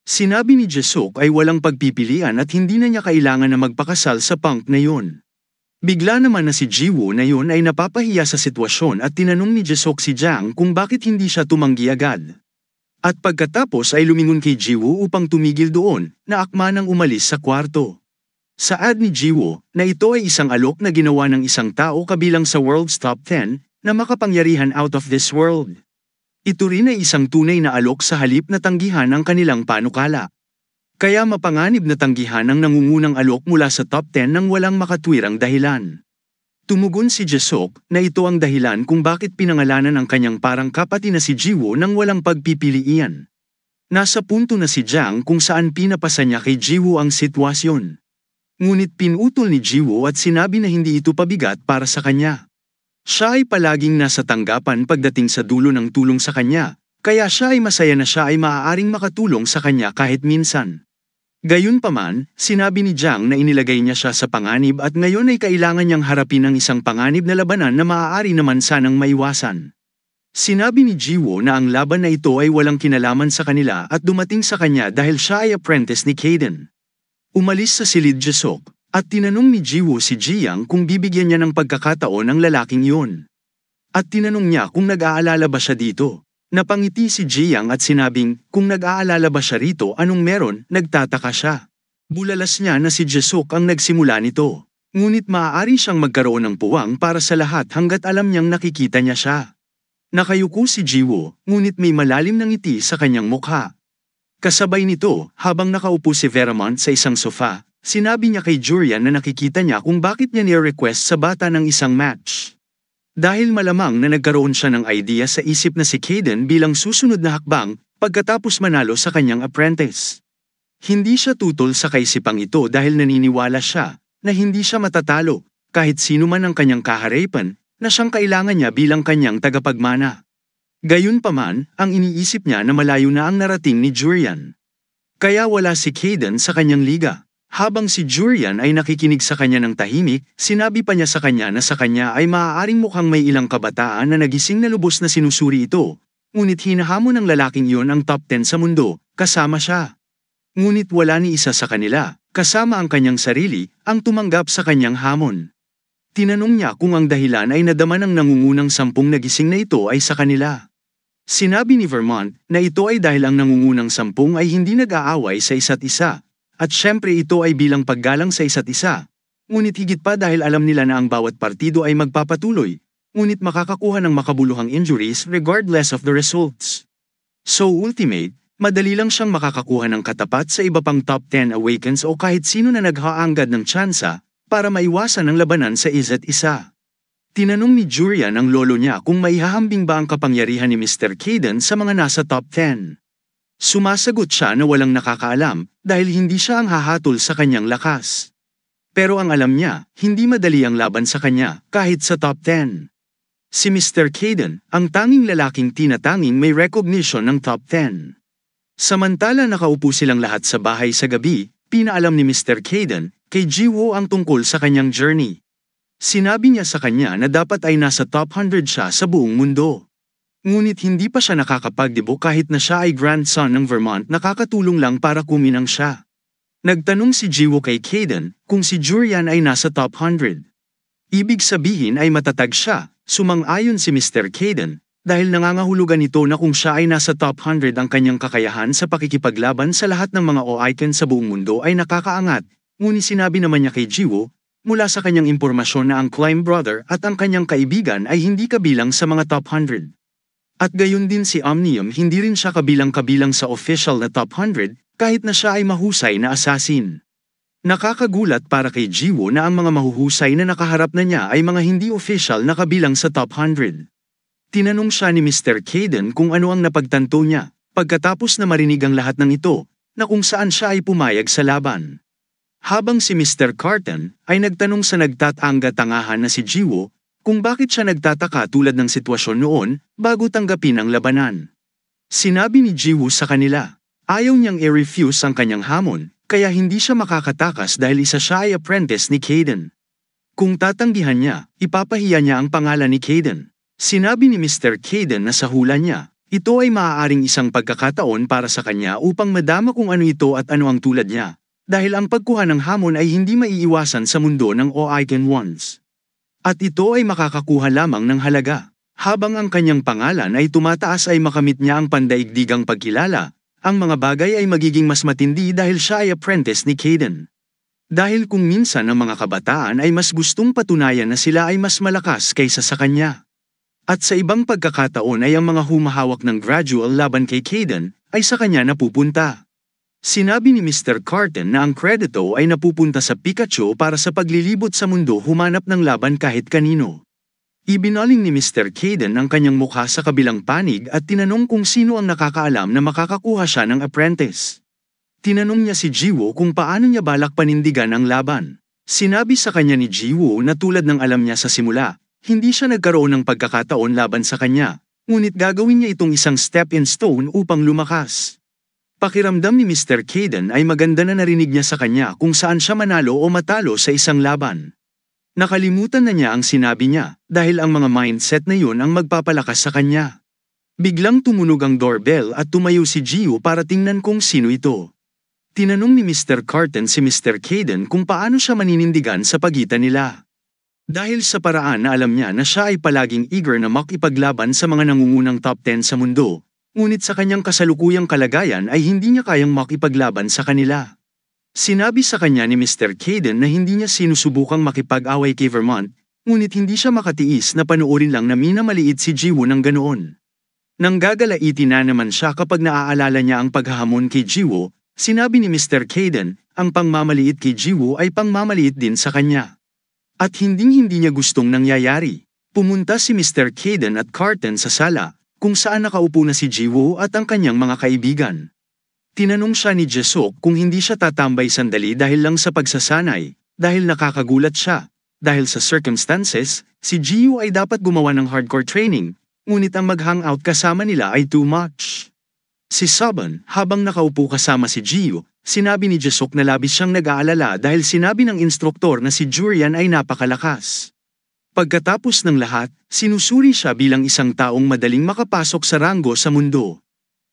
Sinabi ni Jesok ay walang pagpipilian at hindi na niya kailangan na magpakasal sa punk na yun. Bigla naman na si Jiwoo na yun ay napapahiya sa sitwasyon at tinanong ni Jesok si Jiang kung bakit hindi siya tumanggi agad. At pagkatapos ay lumingon kay Jiwoo upang tumigil doon, na akma nang umalis sa kwarto. Saad ni Jiwoo na ito ay isang alok na ginawa ng isang tao kabilang sa World's Top 10 na makapangyarihan out of this world. Ito rin ay isang tunay na alok sa halip na tanggihan ang kanilang panukala. Kaya mapanganib na tanggihan ang nangungunang alok mula sa top 10 nang walang makatwirang dahilan. Tumugon si Jesok na ito ang dahilan kung bakit pinangalanan ang kanyang parang kapatid na si Jiwoo nang walang pagpipilian. Nasa punto na si Jiang kung saan pinapasa niya kay Jiwoo ang sitwasyon. Ngunit pinutol ni Jiwoo at sinabi na hindi ito pabigat para sa kanya. Siya ay palaging nasa tanggapan pagdating sa dulo ng tulong sa kanya, kaya siya ay masaya na siya ay maaaring makatulong sa kanya kahit minsan. Gayunpaman, sinabi ni Jiang na inilagay niya siya sa panganib at ngayon ay kailangan niyang harapin ang isang panganib na labanan na maaari naman sanang maiwasan. Sinabi ni Jiwoo na ang laban na ito ay walang kinalaman sa kanila at dumating sa kanya dahil siya ay apprentice ni Caden. Umalis sa silid Jesok, at tinanong ni Jiwoo si Jiang kung bibigyan niya ng pagkakataon ang lalaking yun. At tinanong niya kung nag-aalala ba siya dito. Napangiti si Jiang at sinabing, kung nag-aalala ba siya rito anong meron, nagtataka siya. Bulalas niya na si Jesok ang nagsimula nito. Ngunit maaari siyang magkaroon ng puwang para sa lahat hanggat alam niyang nakikita niya siya. Nakayuko si Jiwoo, ngunit may malalim na ngiti sa kanyang mukha. Kasabay nito, habang nakaupo si Vermont sa isang sofa, sinabi niya kay Jurian na nakikita niya kung bakit niya ni-request sa bata ng isang match. Dahil malamang na nagkaroon siya ng idea sa isip na si Caden bilang susunod na hakbang pagkatapos manalo sa kanyang apprentice. Hindi siya tutol sa kaisipang ito dahil naniniwala siya na hindi siya matatalo kahit sino man ang kanyang kaharipan na siyang kailangan niya bilang kanyang tagapagmana. Gayunpaman, ang iniisip niya na malayo na ang narating ni Jurian. Kaya wala si Caden sa kanyang liga. Habang si Jurian ay nakikinig sa kanya ng tahimik, sinabi pa niya sa kanya na sa kanya ay maaaring mukhang may ilang kabataan na nagising na lubos na sinusuri ito. Ngunit hinahamon ng lalaking iyon ang top 10 sa mundo, kasama siya. Ngunit wala ni isa sa kanila, kasama ang kanyang sarili, ang tumanggap sa kanyang hamon. Tinanong niya kung ang dahilan ay nadama ng nangungunang 10 nagising na ito ay sa kanila. Sinabi ni Vermont na ito ay dahil ang nangungunang 10 ay hindi nag-aaway sa isa't isa. At syempre ito ay bilang paggalang sa isa't isa. Ngunit higit pa dahil alam nila na ang bawat partido ay magpapatuloy, ngunit makakakuha ng makabuluhang injuries regardless of the results. So ultimate, madali lang siyang makakakuha ng katapat sa iba pang top 10 awakens o kahit sino na naghaanggad ng tsansa para maiwasan ang labanan sa isa't isa. Tinanong ni Jurian ang lolo niya kung maihahambing ba ang kapangyarihan ni Mr. Caden sa mga nasa top 10. Sumasagot siya na walang nakakaalam dahil hindi siya ang hahatol sa kanyang lakas. Pero ang alam niya, hindi madali ang laban sa kanya kahit sa top 10. Si Mr. Caden, ang tanging lalaking tinatanging may recognition ng top 10. Samantala nakaupo silang lahat sa bahay sa gabi, pinaalam ni Mr. Caden kay Jiwoo ang tungkol sa kanyang journey. Sinabi niya sa kanya na dapat ay nasa top 100 siya sa buong mundo. Ngunit hindi pa siya nakakapagdebo kahit na siya ay grandson ng Vermont, nakakatulong lang para kuminang siya. Nagtanong si Jiwoo kay Caden kung si Jurian ay nasa top 100. Ibig sabihin ay matatag siya. Sumang-ayon si Mr. Caden, dahil nangangahulugan ito na kung siya ay nasa top 100 ang kanyang kakayahan sa pakikipaglaban sa lahat ng mga O-icon sa buong mundo ay nakakaangat, ngunit sinabi naman niya kay Jiwoo, mula sa kanyang impormasyon na ang Climb Brother at ang kanyang kaibigan ay hindi kabilang sa mga top 100. At gayon din si Omnium, hindi rin siya kabilang sa official na top 100 kahit na siya ay mahusay na assassin. Nakakagulat para kay Jiwoo na ang mga mahuhusay na nakaharap na niya ay mga hindi official na kabilang sa top 100. Tinanong siya ni Mr. Caden kung ano ang napagtanto niya, pagkatapos na marinig ang lahat ng ito, na kung saan siya ay pumayag sa laban. Habang si Mr. Carton ay nagtanong sa nagtatangga-tangahan na si Jiwoo kung bakit siya nagtataka tulad ng sitwasyon noon bago tanggapin ang labanan. Sinabi ni Jiwoo sa kanila, ayaw niyang i-refuse ang kanyang hamon, kaya hindi siya makakatakas dahil isa siya ay apprentice ni Caden. Kung tatanggihan niya, ipapahiya niya ang pangalan ni Caden. Sinabi ni Mr. Caden na sa hula niya, ito ay maaaring isang pagkakataon para sa kanya upang madama kung ano ito at ano ang tulad niya, dahil ang pagkuha ng hamon ay hindi maiiwasan sa mundo ng O-icon ones. At ito ay makakakuha lamang ng halaga. Habang ang kanyang pangalan ay tumataas ay makamit niya ang pandaigdigang pagkilala. Ang mga bagay ay magiging mas matindi dahil siya ay apprentice ni Caden. Dahil kung minsan ang mga kabataan ay mas gustong patunayan na sila ay mas malakas kaysa sa kanya. At sa ibang pagkakataon ay ang mga humahawak ng gradual laban kay Caden ay sa kanya napupunta. Sinabi ni Mr. Carton na ang kredito ay napupunta sa Pikachu para sa paglilibot sa mundo humanap ng laban kahit kanino. Ibinaling ni Mr. Caden ang kanyang mukha sa kabilang panig at tinanong kung sino ang nakakaalam na makakakuha siya ng apprentice. Tinanong niya si Jiwoo kung paano niya balak panindigan ang laban. Sinabi sa kanya ni Jiwoo na tulad ng alam niya sa simula, hindi siya nagkaroon ng pagkakataon laban sa kanya, ngunit gagawin niya itong isang stepping stone upang lumakas. Pakiramdam ni Mr. Caden ay maganda na narinig niya sa kanya kung saan siya manalo o matalo sa isang laban. Nakalimutan na niya ang sinabi niya dahil ang mga mindset na yun ang magpapalakas sa kanya. Biglang tumunog ang doorbell at tumayo si Jiwoo para tingnan kung sino ito. Tinanong ni Mr. Carton si Mr. Caden kung paano siya maninindigan sa pagitan nila. Dahil sa paraan na alam niya na siya ay palaging eager na makipaglaban sa mga nangungunang top 10 sa mundo, ngunit sa kanyang kasalukuyang kalagayan ay hindi niya kayang makipaglaban sa kanila. Sinabi sa kanya ni Mr. Caden na hindi niya sinusubukang makipag-away kay Vermont, ngunit hindi siya makatiis na panuorin lang na minamaliit si Jiwoo ng ganoon. Nang gagalaiti na naman siya kapag naaalala niya ang paghahamon kay Jiwoo, sinabi ni Mr. Caden, ang pangmamaliit kay Jiwoo ay pangmamaliit din sa kanya. At hindi niya gustong nangyayari. Pumunta si Mr. Caden at Carton sa sala, kung saan nakaupo na si Jiwoo at ang kanyang mga kaibigan. Tinanong siya ni Jesok kung hindi siya tatambay sandali dahil lang sa pagsasanay, dahil nakakagulat siya. Dahil sa circumstances, si Jiwoo ay dapat gumawa ng hardcore training, ngunit ang mag-hangout kasama nila ay too much. Si Saban, habang nakaupo kasama si Jiwoo, sinabi ni Jesok na labis siyang nag-aalala dahil sinabi ng instruktor na si Jurian ay napakalakas. Pagkatapos ng lahat, sinusuri siya bilang isang taong madaling makapasok sa ranggo sa mundo.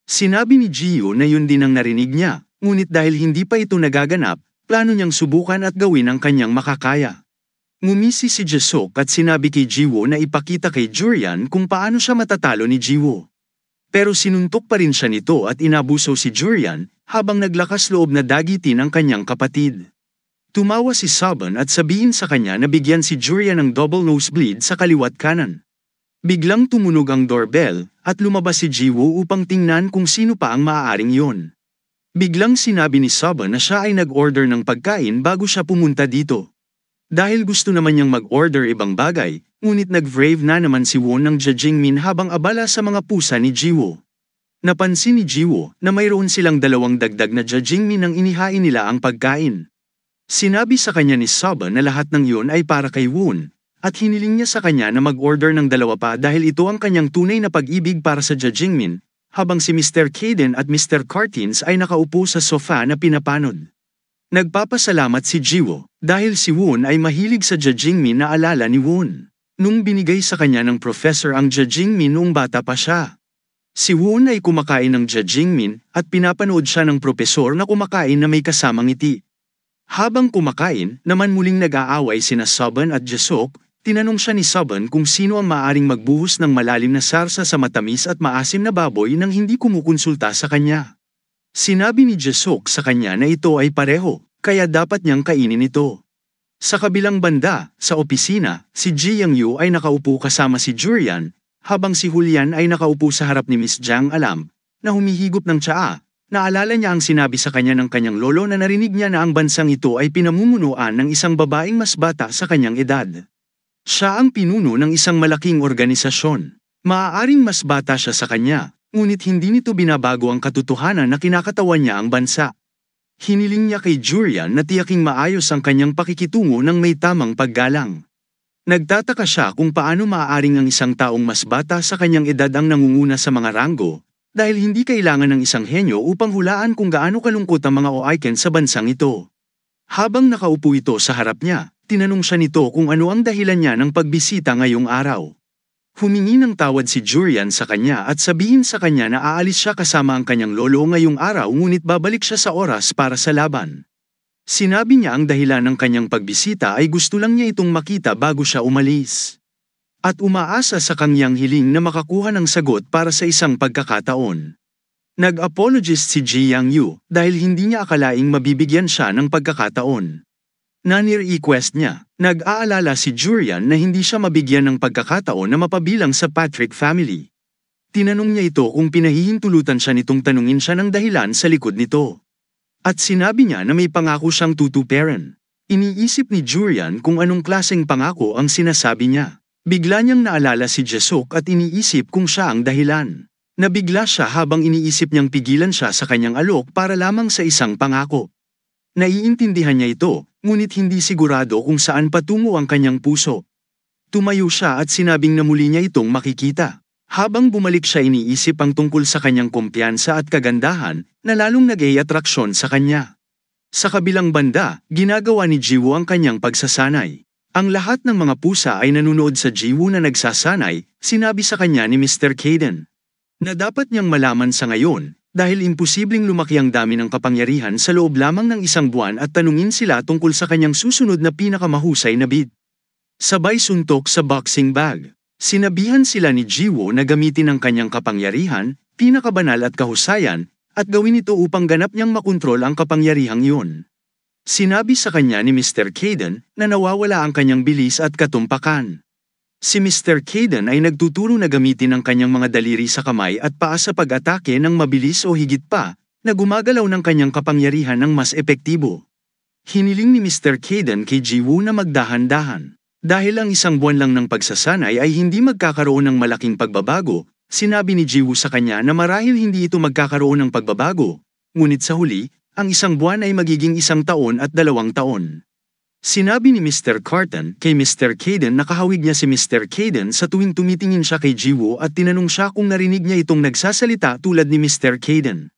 Sinabi ni Jiwoo na yun din ang narinig niya, ngunit dahil hindi pa ito nagaganap, plano niyang subukan at gawin ang kanyang makakaya. Ngumisi si Jesok at sinabi kay Jiwoo na ipakita kay Jurian kung paano siya matatalo ni Jiwoo. Pero sinuntok pa rin siya nito at inabuso si Jurian habang naglakas loob na dagitin ang kanyang kapatid. Tumawa si Saban at sabihin sa kanya na bigyan si Jurian ng double nosebleed sa kaliwat kanan. Biglang tumunog ang doorbell at lumabas si Jiwoo upang tingnan kung sino pa ang maaaring yon. Biglang sinabi ni Saban na siya ay nag-order ng pagkain bago siya pumunta dito. Dahil gusto naman niyang mag-order ibang bagay, ngunit nag-brave na naman si Won ng Jajingmin habang abala sa mga pusa ni Jiwoo. Napansin ni Jiwoo na mayroon silang dalawang dagdag na Jajingmin nang inihain nila ang pagkain. Sinabi sa kanya ni Soba na lahat ng iyon ay para kay Won, at hiniling niya sa kanya na mag-order ng dalawa pa dahil ito ang kanyang tunay na pag-ibig para sa Jajingmin, habang si Mr. Kaden at Mr. Cartins ay nakaupo sa sofa na pinapanod. Nagpapasalamat si Jiwoo dahil si Won ay mahilig sa Jajingmin na alala ni Won. Nung binigay sa kanya ng professor ang Jajingmin noong bata pa siya. Si Won ay kumakain ng Jajingmin at pinapanood siya ng propesor na kumakain na may kasamang ngiti. Habang kumakain, naman muling nag-aaway sina Soban at Jasok, tinanong siya ni Soban kung sino ang maaaring magbuhos ng malalim na sarsa sa matamis at maasim na baboy nang hindi kumukonsulta sa kanya. Sinabi ni Jasok sa kanya na ito ay pareho, kaya dapat niyang kainin ito. Sa kabilang banda, sa opisina, si Ji Yang-yu ay nakaupo kasama si Jurian, habang si Julian ay nakaupo sa harap ni Miss Jang Alam, na humihigop ng tsaa. Naalala niya ang sinabi sa kanya ng kanyang lolo na narinig niya na ang bansang ito ay pinamumunuan ng isang babaeng mas bata sa kanyang edad. Siya ang pinuno ng isang malaking organisasyon. Maaaring mas bata siya sa kanya, ngunit hindi nito binabago ang katotohanan na kinakatawan niya ang bansa. Hiniling niya kay Jurian na tiyaking maayos ang kanyang pakikitungo ng may tamang paggalang. Nagtataka siya kung paano maaaring ang isang taong mas bata sa kanyang edad ang nangunguna sa mga ranggo, dahil hindi kailangan ng isang henyo upang hulaan kung gaano kalungkot ang mga Oiken sa bansang ito. Habang nakaupo ito sa harap niya, tinanong siya nito kung ano ang dahilan niya ng pagbisita ngayong araw. Humingi ng tawad si Jurian sa kanya at sabihin sa kanya na aalis siya kasama ang kanyang lolo ngayong araw ngunit babalik siya sa oras para sa laban. Sinabi niya ang dahilan ng kanyang pagbisita ay gusto lang niya itong makita bago siya umalis. At umaasa sa kanyang hiling na makakuha ng sagot para sa isang pagkakataon. Nag-apologist si Ji Yang-yu dahil hindi niya akalaing mabibigyan siya ng pagkakataon. Nani-request niya, nag-aalala si Jurian na hindi siya mabigyan ng pagkakataon na mapabilang sa Patrick family. Tinanong niya ito kung pinahihintulutan siya nitong tanungin siya ng dahilan sa likod nito. At sinabi niya na may pangako siyang tutuparan. Iniisip ni Jurian kung anong klaseng pangako ang sinasabi niya. Bigla niyang naalala si Jasok at iniisip kung siya ang dahilan. Nabigla siya habang iniisip niyang pigilan siya sa kanyang alok para lamang sa isang pangako. Naiintindihan niya ito, ngunit hindi sigurado kung saan patungo ang kanyang puso. Tumayo siya at sinabing na muli niya itong makikita. Habang bumalik siya iniisip ang tungkol sa kanyang kumpiyansa at kagandahan, na lalong nag-i-atraksyon sa kanya. Sa kabilang banda, ginagawa ni Jiwoo ang kanyang pagsasanay. Ang lahat ng mga pusa ay nanunood sa Jiwoo na nagsasanay, sinabi sa kanya ni Mr. Kaden. Na dapat niyang malaman sa ngayon, dahil imposibleng lumaki ang dami ng kapangyarihan sa loob lamang ng isang buwan at tanungin sila tungkol sa kanyang susunod na pinakamahusay na bid. Sabay suntok sa boxing bag. Sinabihan sila ni Jiwoo na gamitin ang kanyang kapangyarihan, pinakabanal at kahusayan, at gawin ito upang ganap niyang makontrol ang kapangyarihang iyon. Sinabi sa kanya ni Mr. Kaden na nawawala ang kanyang bilis at katumpakan. Si Mr. Kaden ay nagtuturo na gamitin ang kanyang mga daliri sa kamay at paa sa pag-atake ng mabilis o higit pa, na gumagalaw ng kanyang kapangyarihan ng mas epektibo. Hiniling ni Mr. Kaden kay Jiwoo na magdahan-dahan. Dahil ang isang buwan lang ng pagsasanay ay hindi magkakaroon ng malaking pagbabago, sinabi ni Jiwoo sa kanya na marahil hindi ito magkakaroon ng pagbabago, ngunit sa huli, ang isang buwan ay magiging 1 taon at 2 taon. Sinabi ni Mr. Carton kay Mr. Kaden na kahawig niya si Mr. Kaden sa tuwing tumitingin siya kay Jiwoo at tinanong siya kung narinig niya itong nagsasalita tulad ni Mr. Kaden.